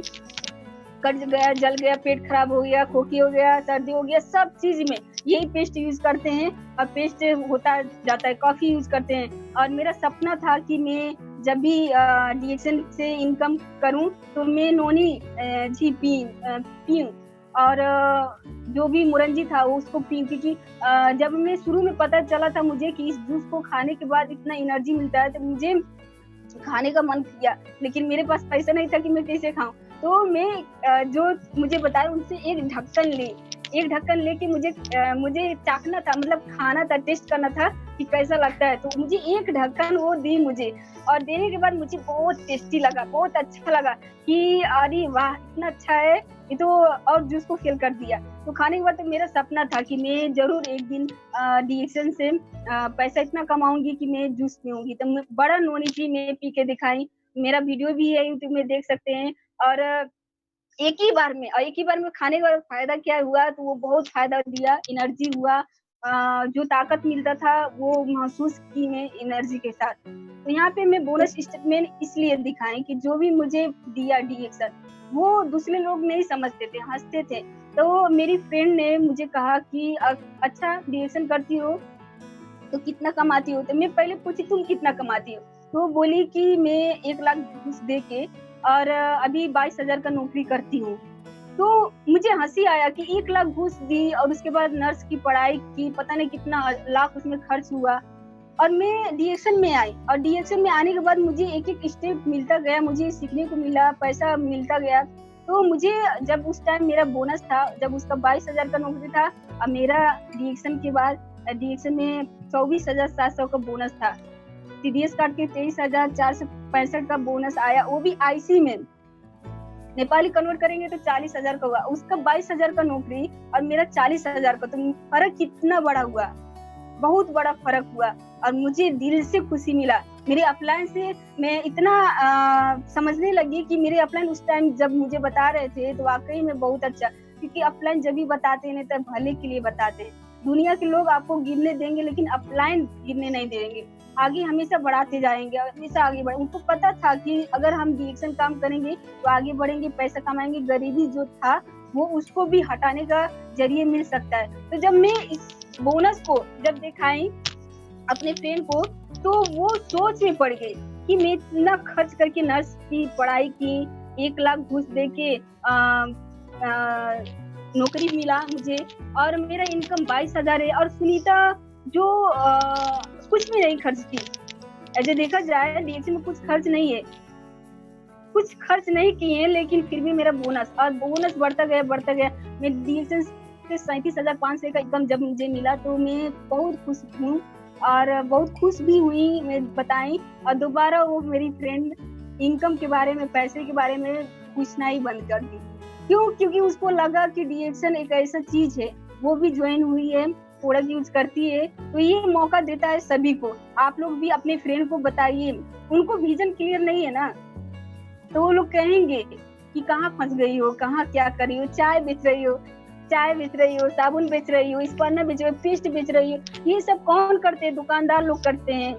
कट गया, जल गया, पेट खराब हो गया, खोखी हो गया, सर्दी हो गया, सब चीज में यही पेस्ट यूज करते हैं। और पेस्ट होता जाता है, कॉफी यूज करते हैं। और मेरा सपना था कि मैं जब भी डीएक्शन से इनकम करूं तो मैं नोनी घी पीऊं, और जो भी मुरंजी था वो उसको पीऊं। क्योंकि जब मैं शुरू में पता चला था मुझे कि इस जूस को खाने के बाद इतना एनर्जी मिलता है, तो मुझे खाने का मन किया, लेकिन मेरे पास पैसा नहीं था कि मैं कैसे खाऊं। तो मैं जो मुझे बताया उनसे एक ढक्कन लेके मुझे चाखना था, मतलब खाना था, टेस्ट करना था कि कैसा लगता है। तो मुझे एक ढक्कन वो दी मुझे, और देने के बाद मुझे बहुत टेस्टी लगा, बहुत अच्छा लगा कि अरे वाह इतना अच्छा है ये तो, और जूस को फेल कर दिया। तो खाने के बाद तो मेरा सपना था कि मैं जरूर एक दिन डीएक्शन से पैसा इतना कमाऊंगी कि मैं जूस पीऊंगी। तो बड़ा नोनी घी मैं पी के दिखाई, मेरा वीडियो भी है यूट्यूब में, देख सकते हैं। और एक ही बार में खाने का फायदा क्या हुआ, तो वो बहुत फायदा दिया, एनर्जी हुआ, जो ताकत मिलता था वो महसूस की मैं एनर्जी के साथ। तो यहाँ पे मैं बोनस स्टेटमेंट इसलिए दिखाएं कि जो भी मुझे दिया डीएक्शन, वो दूसरे लोग नहीं समझते थे, हंसते थे। तो मेरी फ्रेंड ने मुझे कहा कि अच्छा डीएक्शन करती हो तो कितना कमाती हो। तो मैं पहले पूछी तुम कितना कमाती हो, तो बोली कि मैं 1 लाख घूस दे के और अभी 22,000 का नौकरी करती हूँ। तो मुझे हंसी आया कि 1 लाख घूस दी, और उसके बाद नर्स की पढ़ाई की, पता नहीं कितना लाख उसमें खर्च हुआ। और मैं डीएक्शन में आई, और डीएक्शन में आने के बाद मुझे एक एक स्टेप मिलता गया, मुझे सीखने को मिला, पैसा मिलता गया। तो मुझे जब उस टाइम मेरा बोनस था, जब उसका 22,000 का नौकरी था, और मेरा डीएक्शन के बाद डीएक्शन में 24,700 का बोनस था, टीडीएस काट के 23,465 का बोनस आया, वो भी आईसी में। नेपाली कन्वर्ट करेंगे तो 40,000 का हुआ, उसका 22,000 का नौकरी और मेरा 40,000 का, तो फर्क कितना बड़ा हुआ, बहुत बड़ा फर्क हुआ। और मुझे दिल से खुशी मिला। मेरे अपलाइन से मैं इतना समझने लगी कि मेरे अपलाइन उस टाइम जब मुझे बता रहे थे तो वाकई में बहुत अच्छा, क्योंकि अपलाइन जब भी बताते हैं तब भले के लिए बताते हैं। दुनिया के लोग आपको गिरने देंगे लेकिन अपलाइन गिरने नहीं देंगे, आगे हमेशा बढ़ाते जाएंगे, हमेशा आगे बढ़े। उनको पता था कि अगर हम डिएक्शन काम करेंगे तो आगे बढ़ेंगे, पैसा कमाएंगे, गरीबी जो था वो उसको भी हटाने का जरिए मिल सकता है। तो जब मैं इस बोनस को जब दिखाई अपने फ्रेंड को, तो वो सोच में पड़ गई कि मैं इतना खर्च करके नर्स की पढ़ाई की, 1 लाख घूस दे के नौकरी मिला मुझे, और मेरा इनकम 22,000 है। और सुनीता जो कुछ भी नहीं खर्च की, ऐसे देखा जाए डीएक्शन में कुछ खर्च नहीं है, कुछ खर्च नहीं किए, लेकिन फिर भी मेरा बोनस बढ़ता गया। मैं डीएक्शन से 37,500 का इनकम जब मुझे मिला तो मैं बहुत खुश हूँ और बहुत खुश भी हुई मैं बताई। और दोबारा वो मेरी फ्रेंड इनकम के बारे में, पैसे के बारे में पूछना ही बंद कर दी। क्यों? क्योंकि उसको लगा कि डीएक्शन एक ऐसा चीज है, वो भी ज्वाइन हुई है, प्रोडक्ट यूज करती है, तो ये मौका देता है सभी को। आप लोग भी अपने फ्रेंड को बताइए, उनको विजन क्लियर नहीं है ना, तो वो लोग कहेंगे कि कहाँ फंस गई हो, कहाँ क्या कर रही हो, चाय बेच रही हो, साबुन बेच रही हो, स्पन्ना बेच रही हो, पेस्ट बेच रही हो, ये सब कौन करते हैं? दुकानदार लोग करते हैं।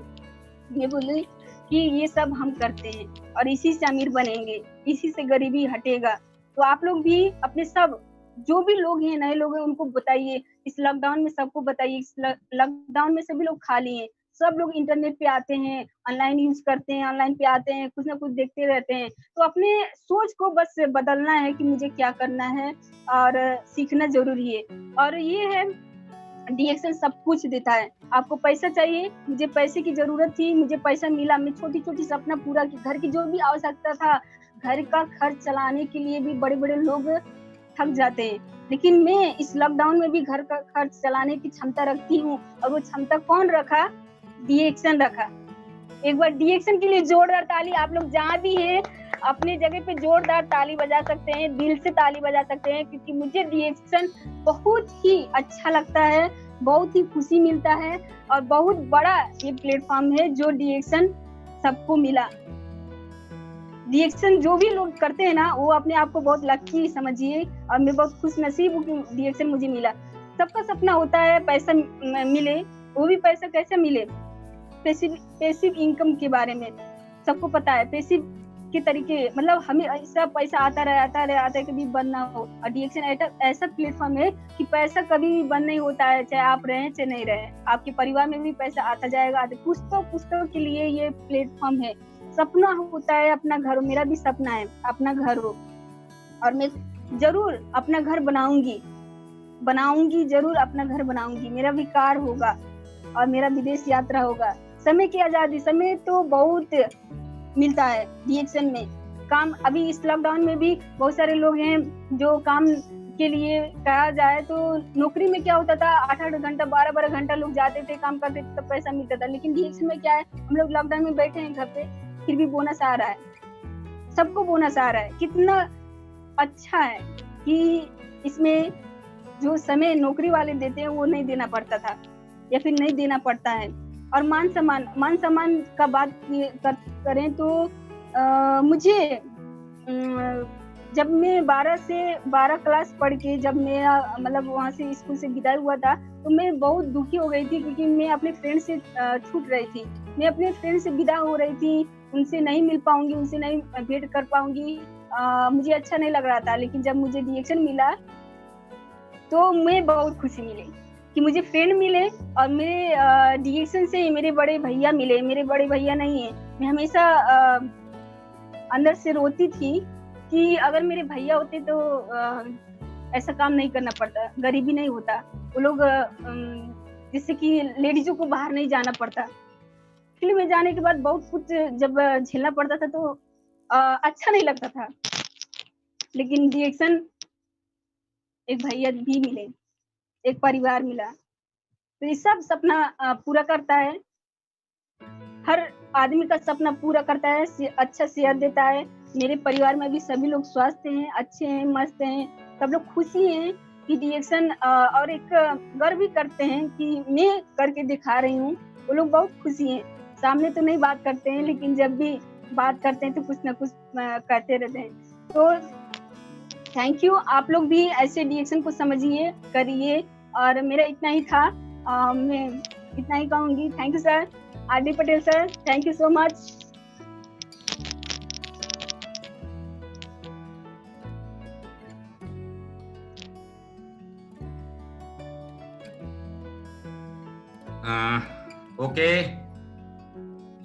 ये बोले कि ये सब हम करते हैं और इसी से अमीर बनेंगे, इसी से गरीबी हटेगा। तो आप लोग भी अपने सब जो भी लोग हैं, नए लोग हैं, उनको बताइए, इस लॉकडाउन में सबको बताइए। इस लॉकडाउन में सभी लोग खाली हैं, सब लोग इंटरनेट पे आते हैं, ऑनलाइन यूज करते हैं, ऑनलाइन पे आते हैं, कुछ ना कुछ देखते रहते हैं। तो अपने सोच को बस बदलना है कि मुझे क्या करना है, और सीखना जरूरी है। और ये है डीएक्शन सब कुछ देता है। आपको पैसा चाहिए, मुझे पैसे की जरूरत थी, मुझे पैसा मिला, मैं छोटी छोटी सपना पूरा की, घर की जो भी आवश्यकता था, घर का खर्च चलाने के लिए भी बड़े बड़े लोग थक जाते हैं, लेकिन मैं इस लॉकडाउन में भी घर का खर्च चलाने की क्षमता रखती हूँ। और वो क्षमता कौन रखा? डीएक्शन रखा। एक बार डीएक्शन के लिए जोरदार ताली। आप लोग जहाँ भी हैं अपने जगह पे जोरदार ताली बजा सकते हैं, दिल से ताली बजा सकते हैं, क्योंकि मुझे डीएक्शन बहुत ही अच्छा लगता है, बहुत ही खुशी मिलता है, और बहुत बड़ा ये प्लेटफॉर्म है जो डीएक्शन सबको मिला। डीएक्शन जो भी लोग करते हैं ना, वो अपने आप को बहुत लकी समझिए, और मैं बहुत खुश नसीब हूँ कि डीएक्शन मुझे मिला। सबका सपना होता है पैसा मिले, वो भी पैसा कैसे मिले? पैसिव इनकम के बारे में सबको पता है, पैसिव के तरीके, मतलब हमें ऐसा पैसा आता रहे, कभी बंद ना हो। और डीएक्शन ऐसा प्लेटफॉर्म है कि पैसा कभी भी बंद नहीं होता है, चाहे आप रहें चाहे नहीं रहे, आपके परिवार में भी पैसा आता जाएगा। पुस्तकों के लिए ये प्लेटफॉर्म है। सपना होता है अपना घर हो, मेरा भी सपना है अपना घर हो, और मैं जरूर अपना घर बनाऊंगी, जरूर अपना घर बनाऊंगी। मेरा भी कार होगा और मेरा विदेश यात्रा होगा। समय की आजादी, समय तो बहुत मिलता है डीएक्शन में। काम अभी इस लॉकडाउन में भी बहुत सारे लोग हैं जो काम के लिए कहा जाए तो नौकरी में क्या होता था, 8-8 घंटा 12-12 घंटा लोग जाते थे, काम करते थे, तब पैसा मिलता था। लेकिन डीएक्शन में क्या है, हम लोग लॉकडाउन में बैठे हैं घर पे, फिर भी बोनस आ रहा है, सबको बोनस आ रहा है। कितना अच्छा है कि इसमें जो समय नौकरी वाले देते हैं वो नहीं देना पड़ता था, या फिर नहीं देना पड़ता है। और मान सम्मान का बात करें तो मुझे जब मैं 12 क्लास पढ़ के जब मेरा मतलब वहाँ से स्कूल से विदाई हुआ था, तो मैं बहुत दुखी हो गई थी, क्योंकि मैं अपने फ्रेंड से छूट रही थी, मैं अपने फ्रेंड से विदा हो रही थी, उनसे नहीं मिल पाऊंगी, उनसे नहीं भेंट कर पाऊंगी, मुझे अच्छा नहीं लग रहा था। लेकिन जब मुझे डीएक्शन मिला तो मैं बहुत खुशी मिली कि मुझे फ्रेंड मिले, और मेरे डीएक्शन से मेरे बड़े भैया मिले। मेरे बड़े भैया नहीं है, मैं हमेशा अंदर से रोती थी कि अगर मेरे भैया होते तो ऐसा काम नहीं करना पड़ता, गरीबी नहीं होता। वो लोग जैसे कि लेडीजों को बाहर नहीं जाना पड़ता। फील्ड में जाने के बाद बहुत कुछ जब झेलना पड़ता था तो अच्छा नहीं लगता था। लेकिन डीएक्शन एक भैया भी मिले, एक परिवार मिला, तो ये सब सपना पूरा करता है। हर आदमी का सपना पूरा करता है, अच्छा सेहत देता है, मेरे परिवार में भी सभी लोग स्वस्थ हैं, अच्छे हैं, मस्त हैं, सब लोग खुशी हैं कि रिएक्शन और एक गर्व भी करते हैं कि मैं करके दिखा रही हूँ। वो लोग बहुत खुशी हैं। सामने तो नहीं बात करते हैं, लेकिन जब भी बात करते हैं तो कुछ ना कुछ कहते रहते हैं। तो थैंक यू। आप लोग भी ऐसे रिएक्शन को समझिए, करिए। और मेरा इतना ही था, मैं इतना ही कहूँगी। Thank you sir, R D. Patel sir, thank you so much. Okay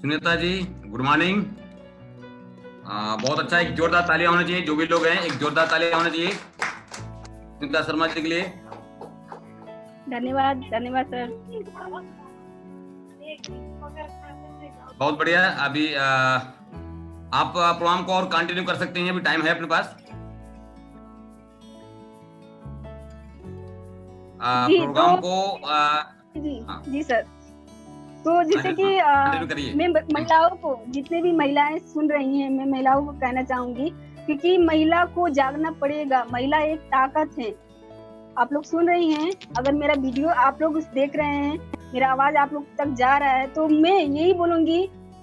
Sunita ji, good morning. बहुत अच्छा, एक जोरदार तालियां होना चाहिए। जो भी लोग हैं, एक जोरदार तालियां होना चाहिए सुनीता शर्मा जी के लिए। धन्यवाद, धन्यवाद सर। बहुत बढ़िया। अभी आप प्रोग्राम को और कंटिन्यू कर सकते हैं, अभी टाइम है अपने पास। प्रोग्राम को जी सर। तो जैसे कि मैं महिलाओं को, जितने भी महिलाएं सुन रही हैं, मैं महिलाओं को कहना चाहूंगी, क्योंकि महिला को जागना पड़ेगा। महिला एक ताकत है। आप लोग सुन रही हैं, अगर मेरा वीडियो आप लोग देख रहे हैं, मेरा आवाज आप लोग तक जा रहा है, तो मैं यही बोलूंगी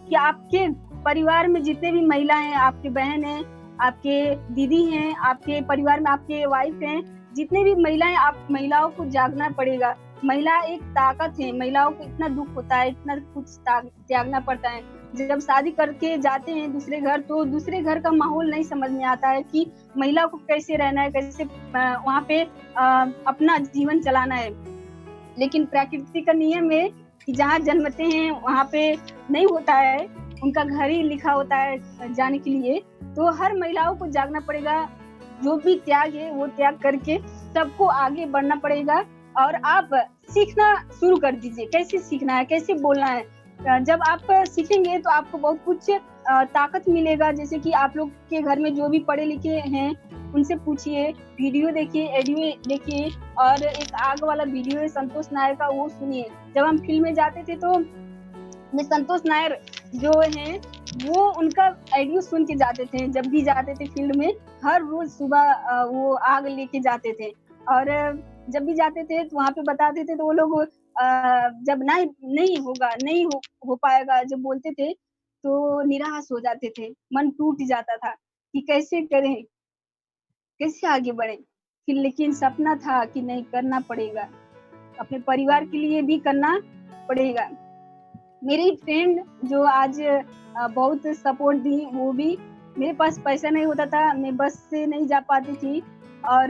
कि आपके परिवार में जितने भी महिला हैं, आपके बहन हैं, आपके दीदी हैं, आपके परिवार में आपके वाइफ हैं, जितने भी महिलाएं, आप महिलाओं को जागना पड़ेगा। महिला एक ताकत है। महिलाओं को इतना दुख होता है, इतना कुछ त्यागना पड़ता है। जब शादी करके जाते हैं दूसरे घर, तो दूसरे घर का माहौल नहीं समझ में आता है कि महिला को कैसे रहना है, कैसे वहाँ पे अपना जीवन चलाना है। लेकिन प्रकृति का नियम है कि जहाँ जन्मते हैं वहाँ पे नहीं होता है, उनका घर ही लिखा होता है जाने के लिए। तो हर महिलाओं को जागना पड़ेगा। जो भी त्याग है वो त्याग करके सबको आगे बढ़ना पड़ेगा। और आप सीखना शुरू कर दीजिए, कैसे सीखना है, कैसे बोलना है। जब आप सीखेंगे तो आपको बहुत कुछ ताकत मिलेगा। जैसे कि आप लोग के घर में जो भी पढ़े लिखे हैं, उनसे पूछिए, वीडियो देखिए, ऑडियो देखिए। और एक आग वाला वीडियो है संतोष नायर का, वो सुनिए। जब हम फील्ड में जाते थे तो मैं संतोष नायर जो हैं, वो उनका ऑडियो सुन के जाते थे। जब भी जाते थे फील्ड में, हर रोज सुबह वो आग लेके जाते थे। और जब भी जाते थे तो वहाँ पे बताते थे, तो वो लोग जब नहीं होगा, नहीं हो पाएगा जब बोलते थे, तो निराश हो जाते थे, मन टूट जाता था कि कैसे करें, कैसे आगे बढ़े। फिर लेकिन सपना था कि नहीं, करना पड़ेगा, अपने परिवार के लिए भी करना पड़ेगा। मेरी फ्रेंड जो आज बहुत सपोर्ट दी, वो भी, मेरे पास पैसा नहीं होता था, मैं बस से नहीं जा पाती थी, और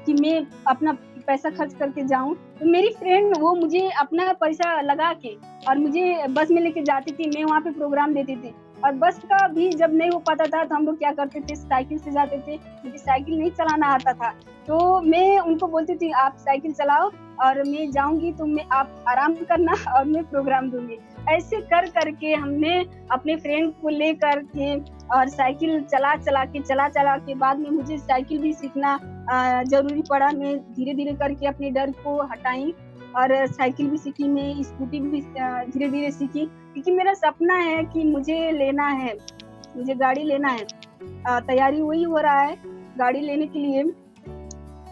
कि मैं अपना पैसा खर्च करके जाऊं, तो मेरी फ्रेंड वो मुझे अपना पैसा लगा के और मुझे बस में लेके जाती थी। मैं वहाँ पे प्रोग्राम देती थी। और बस का भी जब नहीं हो पाता था तो हम लोग क्या करते थे, साइकिल से जाते थे। मुझे साइकिल नहीं चलाना आता था, तो मैं उनको बोलती थी आप साइकिल चलाओ और मैं जाऊंगी, तो मैं आप आराम करना और मैं प्रोग्राम दूंगी। ऐसे कर करके हमने अपने फ्रेंड को लेकर के और साइकिल चला के बाद में मुझे साइकिल भी सीखना जरूरी पड़ा। मैं धीरे धीरे करके अपने डर को हटाई और साइकिल भी सीखी, मैं स्कूटी भी धीरे धीरे सीखी, क्योंकि मेरा सपना है कि मुझे लेना है, मुझे गाड़ी लेना है। तैयारी वही हो रहा है गाड़ी लेने के लिए,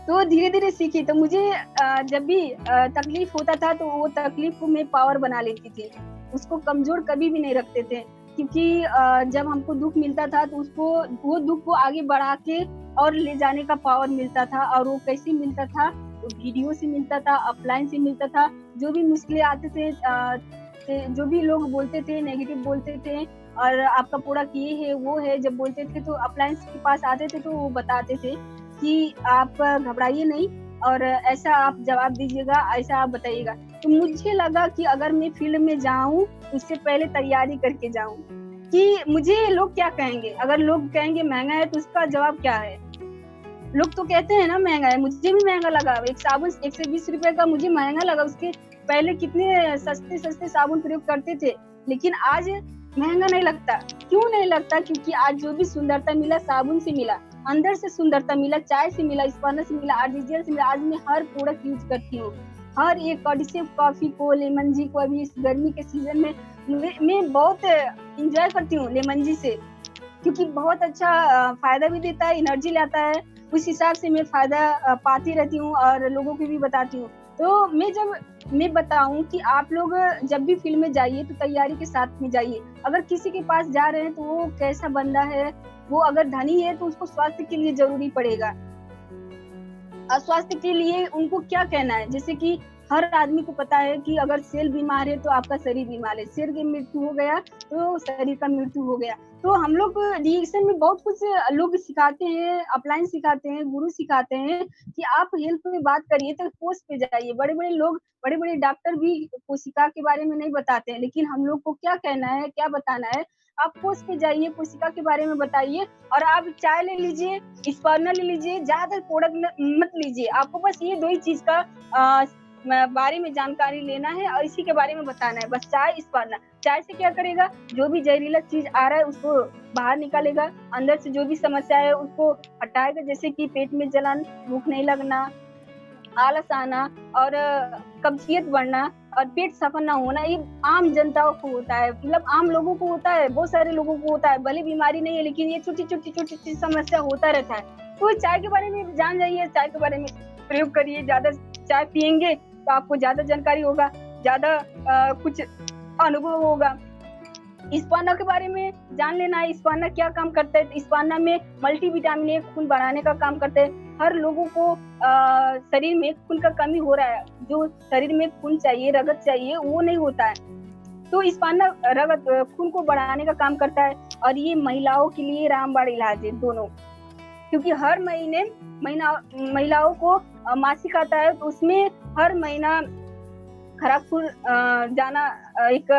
तो धीरे धीरे सीखी। तो मुझे जब भी तकलीफ होता था तो वो तकलीफ को मैं पावर बना लेती थी, उसको कमजोर कभी भी नहीं रखते थे। क्योंकि जब हमको दुख मिलता था तो वो दुख को आगे बढ़ा के और ले जाने का पावर मिलता था। और वो कैसे मिलता था, वो वीडियो से मिलता था, ऑफलाइन से मिलता था। जो भी मुश्किलें आते थे, जो भी लोग बोलते थे, नेगेटिव बोलते थे और आपका प्रोडक्ट ये है वो है, जब बोलते थे तो ऑफलाइन के पास आते थे तो वो बताते थे कि आप घबराइए नहीं और ऐसा आप जवाब दीजिएगा, ऐसा आप बताइएगा। तो मुझे लगा कि अगर मैं फील्ड में जाऊं, उससे पहले तैयारी करके जाऊं कि मुझे लोग क्या कहेंगे। अगर लोग कहेंगे महंगा है तो उसका जवाब क्या है। लोग तो कहते हैं ना महंगा है, मुझे भी महंगा लगा। एक साबुन 120 रुपए का मुझे महंगा लगा। उसके पहले कितने सस्ते सस्ते साबुन प्रयोग करते थे, लेकिन आज महंगा नहीं लगता। क्यों नहीं लगता? क्योंकि आज जो भी सुंदरता मिला साबुन से मिला, अंदर से सुंदरता मिला, चाय से मिला, स्पाना से मिला, आर्टिफिशियल से मिला। आज मैं हर प्रोडक्ट यूज करती हूँ, हर एक ऑडिसिव कॉफी को, लेमन जी को। अभी इस गर्मी के सीजन में मैं बहुत इंजॉय करती हूँ लेमन जी से। क्योंकि बहुत अच्छा फायदा भी देता है, एनर्जी लाता है। उस हिसाब से मैं फायदा पाती रहती हूँ और लोगों को भी बताती हूँ। तो मैं बताऊं कि आप लोग जब भी फील्ड में जाइए तो तैयारी के साथ में जाइए। अगर किसी के पास जा रहे हैं तो वो कैसा बंदा है, वो अगर धनी है तो उसको स्वास्थ्य के लिए जरूरी पड़ेगा। स्वास्थ्य के लिए उनको क्या कहना है, जैसे कि हर आदमी को पता है कि अगर सेल बीमार है तो आपका शरीर बीमार है, शरीर की मृत्यु हो गया तो शरीर का मृत्यु हो गया। तो हम लोग डिएक्शन में बहुत कुछ लोग सिखाते हैं, अपलाइन सिखाते हैं, गुरु सिखाते हैं कि आप हेल्थ में बात करिए तो पोस्ट पे जाइए। बड़े बड़े लोग, बड़े बड़े डॉक्टर भी कोशिका के बारे में नहीं बताते हैं, लेकिन हम लोग को क्या कहना है, क्या बताना है, आप पोस्ट पे जाइए, कोशिका के बारे में बताइए। और आप चाय ले लीजिए, स्पर्नर ले लीजिए, ज्यादा प्रोडक्ट मत लीजिए। आपको बस ये 2 ही चीज का बारे में जानकारी लेना है और इसी के बारे में बताना है, बस चाय स्पर्नर। चाय से क्या करेगा, जो भी जहरीला चीज आ रहा है उसको बाहर निकालेगा, अंदर से जो भी समस्या है उसको हटाएगा, जैसे कि पेट में जलन, भूख नहीं लगना, आलस आना और कब्जियत बढ़ना और पेट सफा ना होना। ये आम जनताओं को होता है, मतलब आम लोगों को होता है, बहुत सारे लोगों को होता है। भले बीमारी नहीं है लेकिन ये छोटी छोटी समस्या होता रहता है। तो चाय के बारे में जान जाइए, चाय के बारे में प्रयोग करिए। ज्यादा चाय पियेंगे तो आपको ज्यादा जानकारी होगा, ज्यादा कुछ अनुभव होगा। स्पर्नर के बारे में जान लेना है, स्पर्नर क्या काम करता है। स्पर्नर में मल्टीविटामिन ए खून बढ़ाने का काम करते हैं। हर लोगों को शरीर में खून का कमी हो रहा है, जो शरीर में खून चाहिए, रगत चाहिए, वो नहीं होता है। तो स्पर्नर रगत खून को बढ़ाने का काम करता है। और ये महिलाओं के लिए रामबाण इलाज है दोनों, क्योंकि हर महीने महिलाओं को मासिक आता है, तो उसमें हर महीना खराब खून जाना एक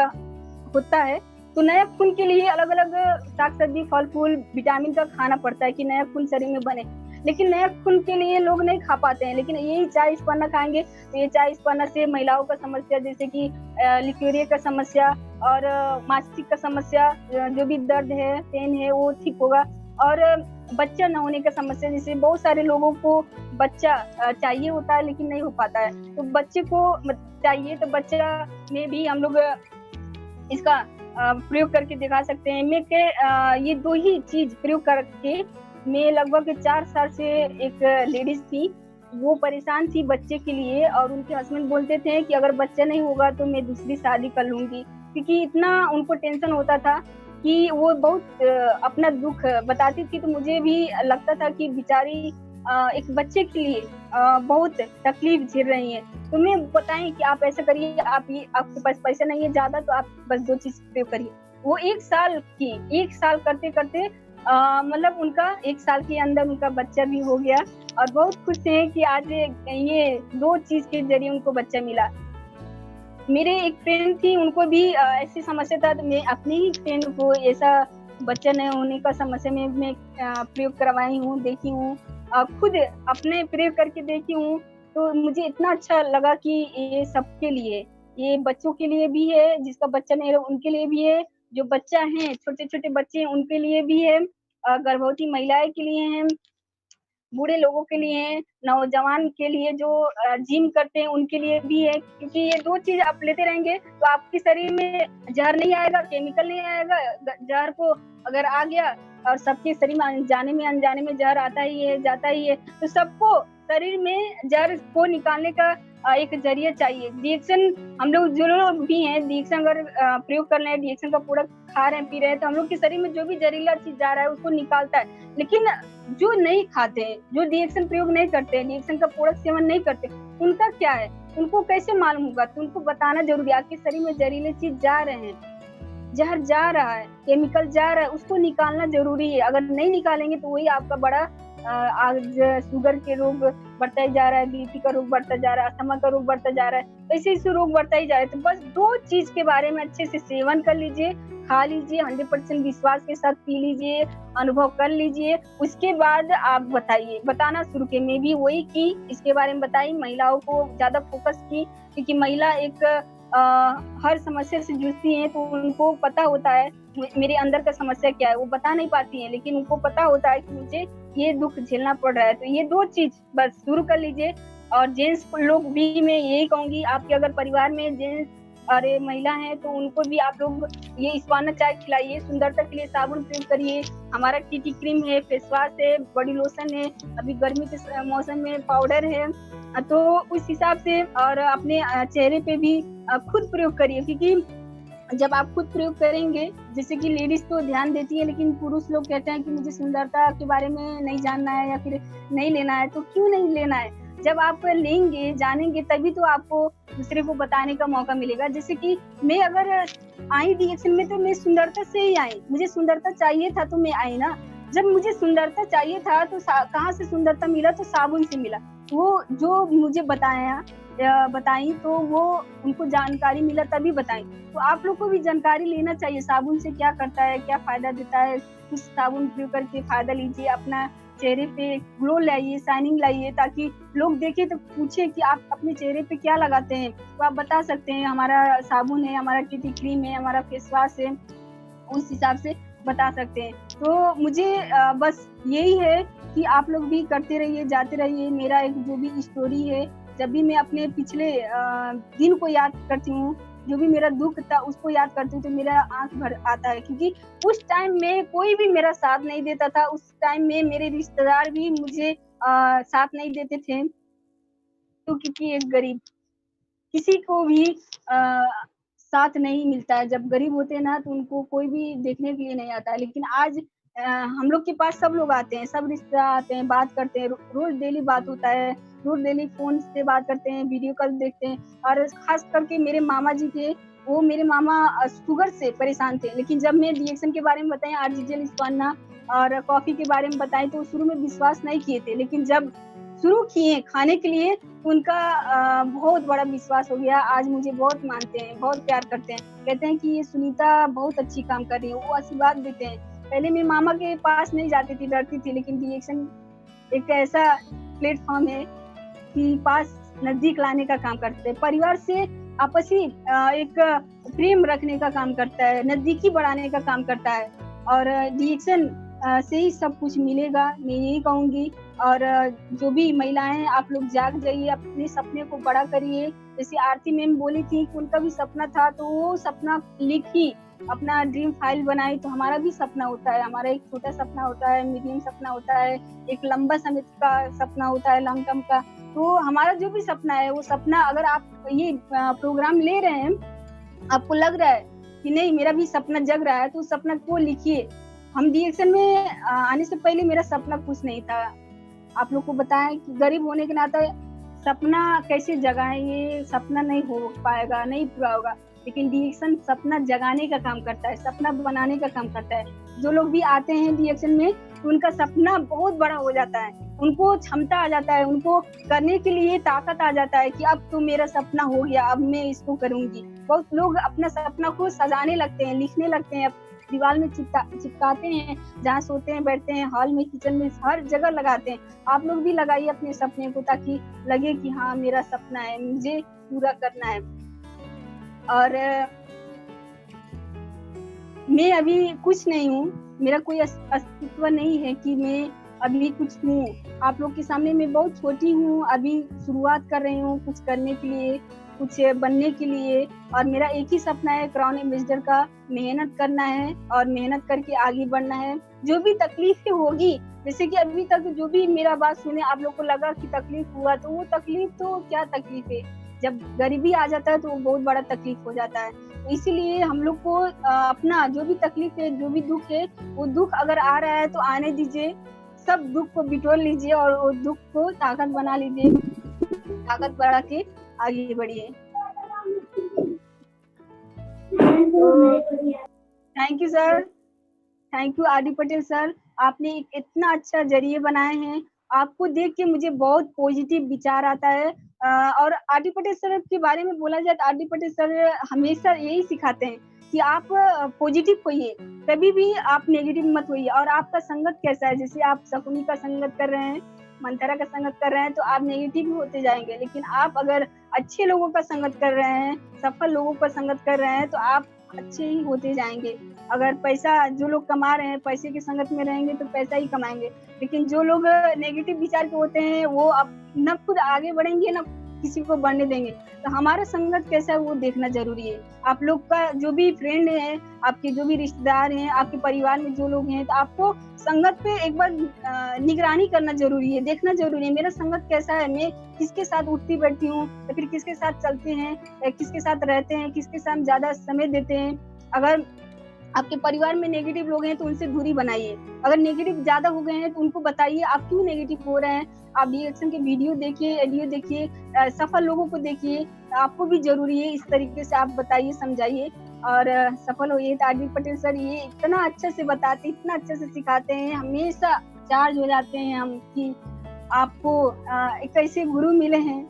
होता है। तो नया खून के लिए अलग अलग साग सब्जी, फल फूल, विटामिन का खाना पड़ता है कि नया खून शरीर में बने। लेकिन नया खून के लिए लोग नहीं खा पाते हैं, लेकिन यही चाय स्पर्नर खाएंगे तो ये चाय स्पर्नर से महिलाओं का समस्या, जैसे कि लिक्यूरिया का समस्या और मासिक का समस्या, जो भी दर्द है, पेन है, वो ठीक होगा। और बच्चा न होने का समस्या, जैसे बहुत सारे लोगों को बच्चा चाहिए होता है लेकिन नहीं हो पाता है, तो बच्चे को चाहिए, तो बच्चा में भी हम लोग इसका प्रयोग करके दिखा सकते हैं। मैं ये 2 ही चीज प्रयोग करके, मैं लगभग 4 साल से एक लेडीज थी, वो परेशान थी बच्चे के लिए, और उनके हस्बैंड बोलते थे कि अगर बच्चा नहीं होगा तो मैं दूसरी शादी कर लूंगी, क्योंकि इतना उनको टेंशन होता था कि वो बहुत अपना दुख बताती थी। तो मुझे भी लगता था कि बेचारी एक बच्चे के लिए बहुत तकलीफ झेल रही है। तो मैं बताएं कि आप ऐसा करिए, आपके पास पैसा नहीं है ज्यादा, तो आप बस 2 चीज प्रयोग करिए। वो 1 साल करते करते मतलब उनका 1 साल के अंदर उनका बच्चा भी हो गया, और बहुत खुश हैं कि आज ये 2 चीज के जरिए उनको बच्चा मिला। मेरे एक फ्रेंड थी, उनको भी ऐसी समस्या था, तो मैं अपनी ही फ्रेंड को ऐसा बच्चा नहीं होने का समस्या में मैं प्रयोग करवाई हूँ, देखी हूँ, खुद अपने प्रयोग करके देखी हूँ। तो मुझे इतना अच्छा लगा कि ये सबके लिए, ये बच्चों के लिए भी है, जिसका बच्चा नहीं है उनके लिए भी है, जो बच्चा है, छोटे छोटे बच्चे हैं उनके लिए भी है, गर्भवती महिलाएं के लिए है, बूढ़े लोगों के लिए है, नौजवान के लिए जो जिम करते हैं उनके लिए भी है। क्योंकि ये 2 चीज आप लेते रहेंगे तो आपके शरीर में जहर नहीं आएगा, केमिकल नहीं आएगा। जहर को अगर आ गया, और सबके शरीर में अनजाने में जहर आता ही है, जाता ही है, तो सबको शरीर में जहर को निकालने का एक जरिया चाहिए। डिएक्शन हम लोग जो लोग भी हैं, डिएक्शन अगर प्रयोग कर रहे हैं, डिएक्शन का प्रोडक्ट खा रहे हैं, पी रहे हैं, तो हम लोग के शरीर में जो भी जहरीला चीज जा रहा है उसको निकालता है। लेकिन जो नहीं खाते हैं, जो डिएक्शन प्रयोग नहीं करते हैं, डिएक्शन का प्रोडक्ट सेवन नहीं करते, उनका क्या है, उनको कैसे मालूम होगा? तो उनको बताना जरूरी है। आपके शरीर में जहरीले चीज जा रहे हैं, जहर जा रहा है, केमिकल जा रहा है, उसको निकालना जरूरी है। अगर नहीं निकालेंगे तो वही आपका बड़ा आज शुगर के रोग बढ़ता ही जा रहा है, बीपी का रोग बढ़ता जा रहा है, अस्थमा का रोग बढ़ता जा रहा है, ऐसे रोग बढ़ता ही जा रहा है। तो बस 2 चीज के बारे में अच्छे से सेवन कर लीजिए, खा लीजिए, 100% विश्वास के साथ पी लीजिए, अनुभव कर लीजिए, उसके बाद आप बताइए। बताना शुरू किए, मैं भी वही की, इसके बारे में बताई, महिलाओं को ज्यादा फोकस की, क्योंकि महिला एक हर समस्या से जूझती हैं, तो उनको पता होता है मेरे अंदर का समस्या क्या है, वो बता नहीं पाती हैं, लेकिन उनको पता होता है कि मुझे ये दुख झेलना पड़ रहा है। तो ये 2 चीज बस शुरू कर लीजिए। और जेंट्स लोग भी मैं यही कहूंगी, आपके अगर परिवार में जेंट्स अरे महिला हैं तो उनको भी आप लोग ये इस्वाना चाय खिलाइए, सुंदरता के लिए साबुन प्रयोग करिए, हमारा टीटी क्रीम है, फेस वॉश है, बॉडी लोशन है, अभी गर्मी के मौसम में पाउडर है, तो उस हिसाब से और अपने चेहरे पे भी खुद प्रयोग करिए, क्योंकि जब आप खुद प्रयोग करेंगे, जैसे कि लेडीज तो ध्यान देती है लेकिन पुरुष लोग कहते हैं कि मुझे सुंदरता के बारे में नहीं जानना है या फिर नहीं लेना है, तो क्यों नहीं लेना है? जब आप लेंगे जानेंगे तभी तो आपको दूसरे को बताने का मौका मिलेगा। जैसे कि मैं अगर आई डीएक्शन में तो मैं सुंदरता से ही आई, मुझे सुंदरता चाहिए था तो मैं आई ना। जब मुझे सुंदरता चाहिए था तो कहाँ से सुंदरता मिला? तो साबुन से मिला। वो जो मुझे बताई तो वो उनको जानकारी मिला तभी बताई। तो आप लोग को भी जानकारी लेना चाहिए साबुन से क्या करता है, क्या फायदा देता है। कुछ साबुन प्रयोग करके फायदा लीजिए, अपना चेहरे पे ग्लो लाइए, शाइनिंग लाइए, ताकि लोग देखें तो पूछे कि आप अपने चेहरे पे क्या लगाते हैं, तो आप बता सकते हैं हमारा साबुन है, हमारा टीटी क्रीम है, हमारा फेस वॉश है, उस हिसाब से बता सकते हैं। तो मुझे बस यही है कि आप लोग भी करते रहिए, जाते रहिए। मेरा एक जो भी स्टोरी है, जब भी मैं अपने पिछले दिन को याद करती हूँ, जो भी मेरा दुख था उसको याद करती हूँ, तो मेरा आंख भर आता है, क्योंकि उस टाइम में कोई भी मेरा साथ नहीं देता था। उस टाइम में मेरे रिश्तेदार भी मुझे साथ नहीं देते थे, तो क्योंकि एक गरीब किसी को भी साथ नहीं मिलता है। जब गरीब होते हैं ना तो उनको कोई भी देखने के लिए नहीं आता है, लेकिन आज हम लोग के पास सब लोग आते हैं, सब रिश्तेदार आते हैं, बात करते हैं, रोज डेली बात होता है, रोज डेली फोन से बात करते हैं, वीडियो कॉल देखते हैं। और खास करके मेरे मामा जी थे, वो मेरे मामा शुगर से परेशान थे, लेकिन जब मैं डीएक्शन के बारे में बताई, आर्टिफिशियल इस्वाना और कॉफी के बारे में बताई, तो शुरू में विश्वास नहीं किए थे, लेकिन जब शुरू किए खाने के लिए तो उनका बहुत बड़ा विश्वास हो गया। आज मुझे बहुत मानते हैं, बहुत प्यार करते हैं, कहते हैं कि ये सुनीता बहुत अच्छी काम कर रही है, वो आशीर्वाद देते हैं। पहले मैं मामा के पास नहीं जाती थी, डरती थी, लेकिन डीएक्शन एक ऐसा प्लेटफॉर्म है कि पास नजदीक लाने का काम करते हैं, परिवार से आपसी एक प्रेम रखने का काम करता है, नजदीकी बढ़ाने का काम करता है, और डीएक्शन से ही सब कुछ मिलेगा, मैं यही कहूंगी। और जो भी महिलाएं हैं, आप लोग जाग जाइए, अपने सपने को बड़ा करिए। जैसे आरती मैम बोली थी कि उनका भी सपना था, तो वो सपना लिखी, अपना ड्रीम फाइल बनाई। तो हमारा भी सपना होता है, हमारा एक छोटा सपना होता है, मीडियम सपना होता है, एक लंबा समय का सपना होता है, लॉन्ग टर्म का। तो हमारा जो भी सपना है, वो सपना अगर आप ये प्रोग्राम ले रहे हैं, आपको लग रहा है कि नहीं मेरा भी सपना जग रहा है, तो उस सपना को लिखिए। हम डीएक्शन में आने से पहले मेरा सपना कुछ नहीं था। आप लोग को बताएं कि गरीब होने के नाते सपना कैसे जगाएं, ये सपना नहीं हो पाएगा, नहीं पूरा होगा, लेकिन डीएक्शन सपना जगाने का काम करता है, सपना बनाने का काम करता है। जो लोग भी आते हैं डीएक्शन में, तो उनका सपना बहुत बड़ा हो जाता है, उनको क्षमता आ जाता है, उनको करने के लिए ताकत आ जाता है कि अब तो मेरा सपना हो गया, अब मैं इसको करूंगी। बहुत लोग अपना सपना को सजाने लगते हैं, लिखने लगते हैं, दीवार में चिपकाते हैं, जहाँ सोते हैं, बैठते हैं, हॉल में, किचन में, हर जगह लगाते हैं। आप लोग भी लगाइए अपने सपने को, ताकि लगे कि हाँ मेरा सपना है, मुझे पूरा करना है। और मैं अभी कुछ नहीं हूँ, मेरा कोई अस्तित्व नहीं है कि मैं अभी कुछ हूँ। आप लोग के सामने मैं बहुत छोटी हूँ, अभी शुरुआत कर रही हूँ कुछ करने के लिए, कुछ बनने के लिए। और मेरा एक ही सपना है, क्राउन एम्बेसडर का मेहनत करना है और मेहनत करके आगे बढ़ना है। जो भी तकलीफें होगी, जैसे कि अभी तक जो भी मेरा बात सुने आप लोग को लगा कि तकलीफ हुआ, तो वो तकलीफ तो क्या तकलीफ है, जब गरीबी आ जाता है तो वो बहुत बड़ा तकलीफ हो जाता है। तो इसीलिए हम लोग को अपना जो भी तकलीफ है, जो भी दुख है, वो दुख अगर आ रहा है तो आने दीजिए, सब दुख को बिटोर लीजिए और वो दुख को ताकत बना लीजिए, ताकत बढ़ा के आगे बढ़िए। Thank you sir, thank you RD Patel sir, आपने एक इतना अच्छा जरिए बनाए हैं। आपको देख के मुझे बहुत पॉजिटिव विचार आता है। और आरडी पटेल सर के बारे में बोला जाए तो आरडी पटेल सर हमेशा यही सिखाते हैं कि आप पॉजिटिव होइए, कभी भी आप नेगेटिव मत होइए। और आपका संगत कैसा है, जैसे आप शकुनी का संगत कर रहे हैं, मंथरा का संगत कर रहे हैं, तो आप नेगेटिव ही होते जाएंगे। लेकिन आप अगर अच्छे लोगों का संगत कर रहे हैं, सफल लोगों का संगत कर रहे हैं, तो आप अच्छे ही होते जाएंगे। अगर पैसा जो लोग कमा रहे हैं, पैसे की संगत में रहेंगे तो पैसा ही कमाएंगे। लेकिन जो लोग नेगेटिव विचार के होते हैं, वो अब न खुद आगे बढ़ेंगे, न किसी को बढ़ने देंगे। तो हमारा संगत कैसा है वो देखना जरूरी है। आप लोग का जो भी फ्रेंड है, आपके जो भी रिश्तेदार हैं, आपके परिवार में जो लोग हैं, तो आपको संगत पे एक बार निगरानी करना जरूरी है, देखना जरूरी है। मेरा संगत कैसा है, मैं किसके साथ उठती बैठती हूँ, या फिर किसके साथ चलते हैं, किसके साथ रहते हैं, किसके साथ ज्यादा समय देते हैं। अगर आपके परिवार में नेगेटिव लोग हैं तो उनसे दूरी बनाइए। अगर नेगेटिव ज्यादा हो गए हैं तो उनको बताइए आप क्यों नेगेटिव हो रहे हैं। आप रिएक्शन के वीडियो देखिए, ऑडियो देखिए, सफल लोगों को देखिए, आपको भी जरूरी है इस तरीके से आप बताइए, समझाइए और सफल होइए। तो आरडी पटेल सर ये इतना अच्छे से बताते, इतना अच्छे से सिखाते हैं, हमेशा चार्ज हो जाते हैं हम कि आपको एक ऐसे गुरु मिले हैं।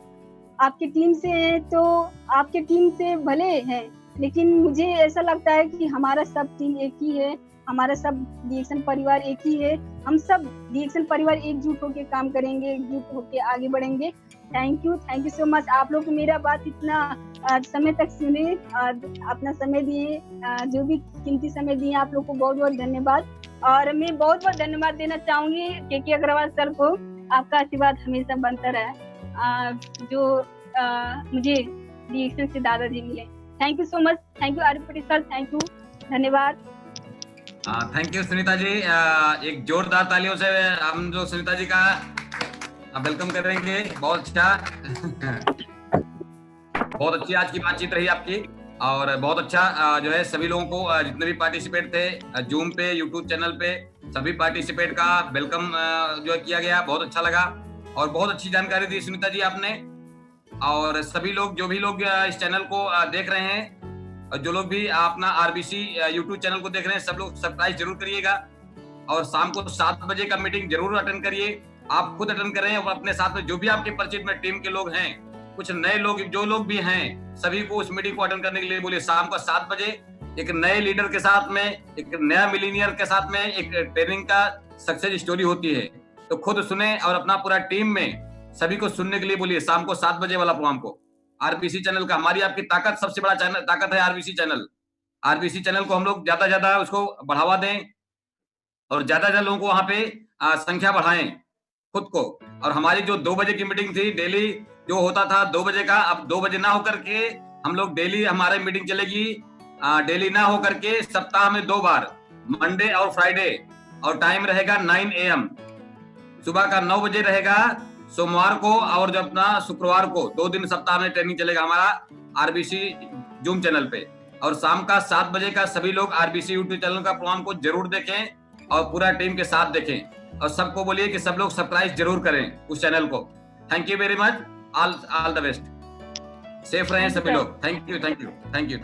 आपकी टीम से हैं तो आपके टीम से भले हैं, लेकिन मुझे ऐसा लगता है कि हमारा सब टीम एक ही है, हमारा सब रिएक्शन परिवार एक ही है। हम सब रिएक्शन परिवार एकजुट होकर काम करेंगे, एकजुट होकर आगे बढ़ेंगे। Thank you so much. आप लोग मेरा बात इतना समय तक सुने, अपना समय दिए, जो भी कीमती समय दिए, आप लोग को बहुत बहुत धन्यवाद। और मैं बहुत बहुत धन्यवाद देना चाहूंगी के अग्रवाल सर को। आपका आशीर्वाद हमेशा बनता रहे, जो मुझे रिएक्शन से दादाजी मिले। Thank you so much. Thank you RD Patel sir, thank you, धन्यवाद। Thank you Sunita ji. एक जोरदार तालियों से हम जो सुनीता जी का वेलकम करेंगे। बहुत अच्छा बहुत अच्छी आज की बातचीत रही आपकी, और बहुत अच्छा जो है सभी लोगों को जितने भी पार्टिसिपेट थे जूम पे, यूट्यूब चैनल पे, सभी पार्टिसिपेट का वेलकम जो किया गया। बहुत अच्छा लगा और बहुत अच्छी जानकारी दी सुनीता जी आपने। और सभी लोग जो भी लोग इस चैनल को देख रहे हैं, और जो लोग भी अपना आरबीसी यूट्यूब चैनल को देख रहे हैं, सब लोग सब्सक्राइब जरूर करिएगा। और शाम को 7 बजे का मीटिंग जरूर अटेंड करिए। आप खुद अटेंड करें और अपने साथ में जो भी आपके परिचित में टीम के लोग हैं, कुछ नए लोग जो लोग भी हैं, सभी को उस मीटिंग को अटेंड करने के लिए बोलिए। शाम को 7 बजे एक नए लीडर के साथ में, एक नया मिलीनियर के साथ में एक ट्रेनिंग का सक्सेस स्टोरी होती है। तो खुद सुने और अपना पूरा टीम में सभी को सुनने के लिए बोलिए। शाम को 7 बजे वाला प्रोग्राम को आरबीसी चैनल का, हमारी आपकी ताकत, सबसे बड़ा चैनल ताकत है आरबीसी चैनल। आरबीसी चैनल को हम लोग ज्यादा उसको बढ़ावा दें और ज्यादा लोगों को वहां पे संख्या बढ़ाएं खुद को। और हमारी जो 2 बजे की मीटिंग थी, डेली जो होता था 2 बजे का, अब 2 बजे ना होकर के हम लोग डेली हमारे मीटिंग चलेगी। डेली ना होकर के सप्ताह में 2 बार, मंडे और फ्राइडे, और टाइम रहेगा 9 AM, सुबह का 9 बजे रहेगा सोमवार को, और जो अपना शुक्रवार को 2 दिन सप्ताह में ट्रेनिंग चलेगा हमारा आरबीसी जूम चैनल पे। और शाम का 7 बजे का सभी लोग आरबीसी यूट्यूब चैनल का प्रोग्राम को जरूर देखें और पूरा टीम के साथ देखें। और सबको बोलिए कि सब लोग सब्सक्राइब जरूर करें उस चैनल को। Thank you very much, all the best. Safe रहें सभी लोग। Thank you.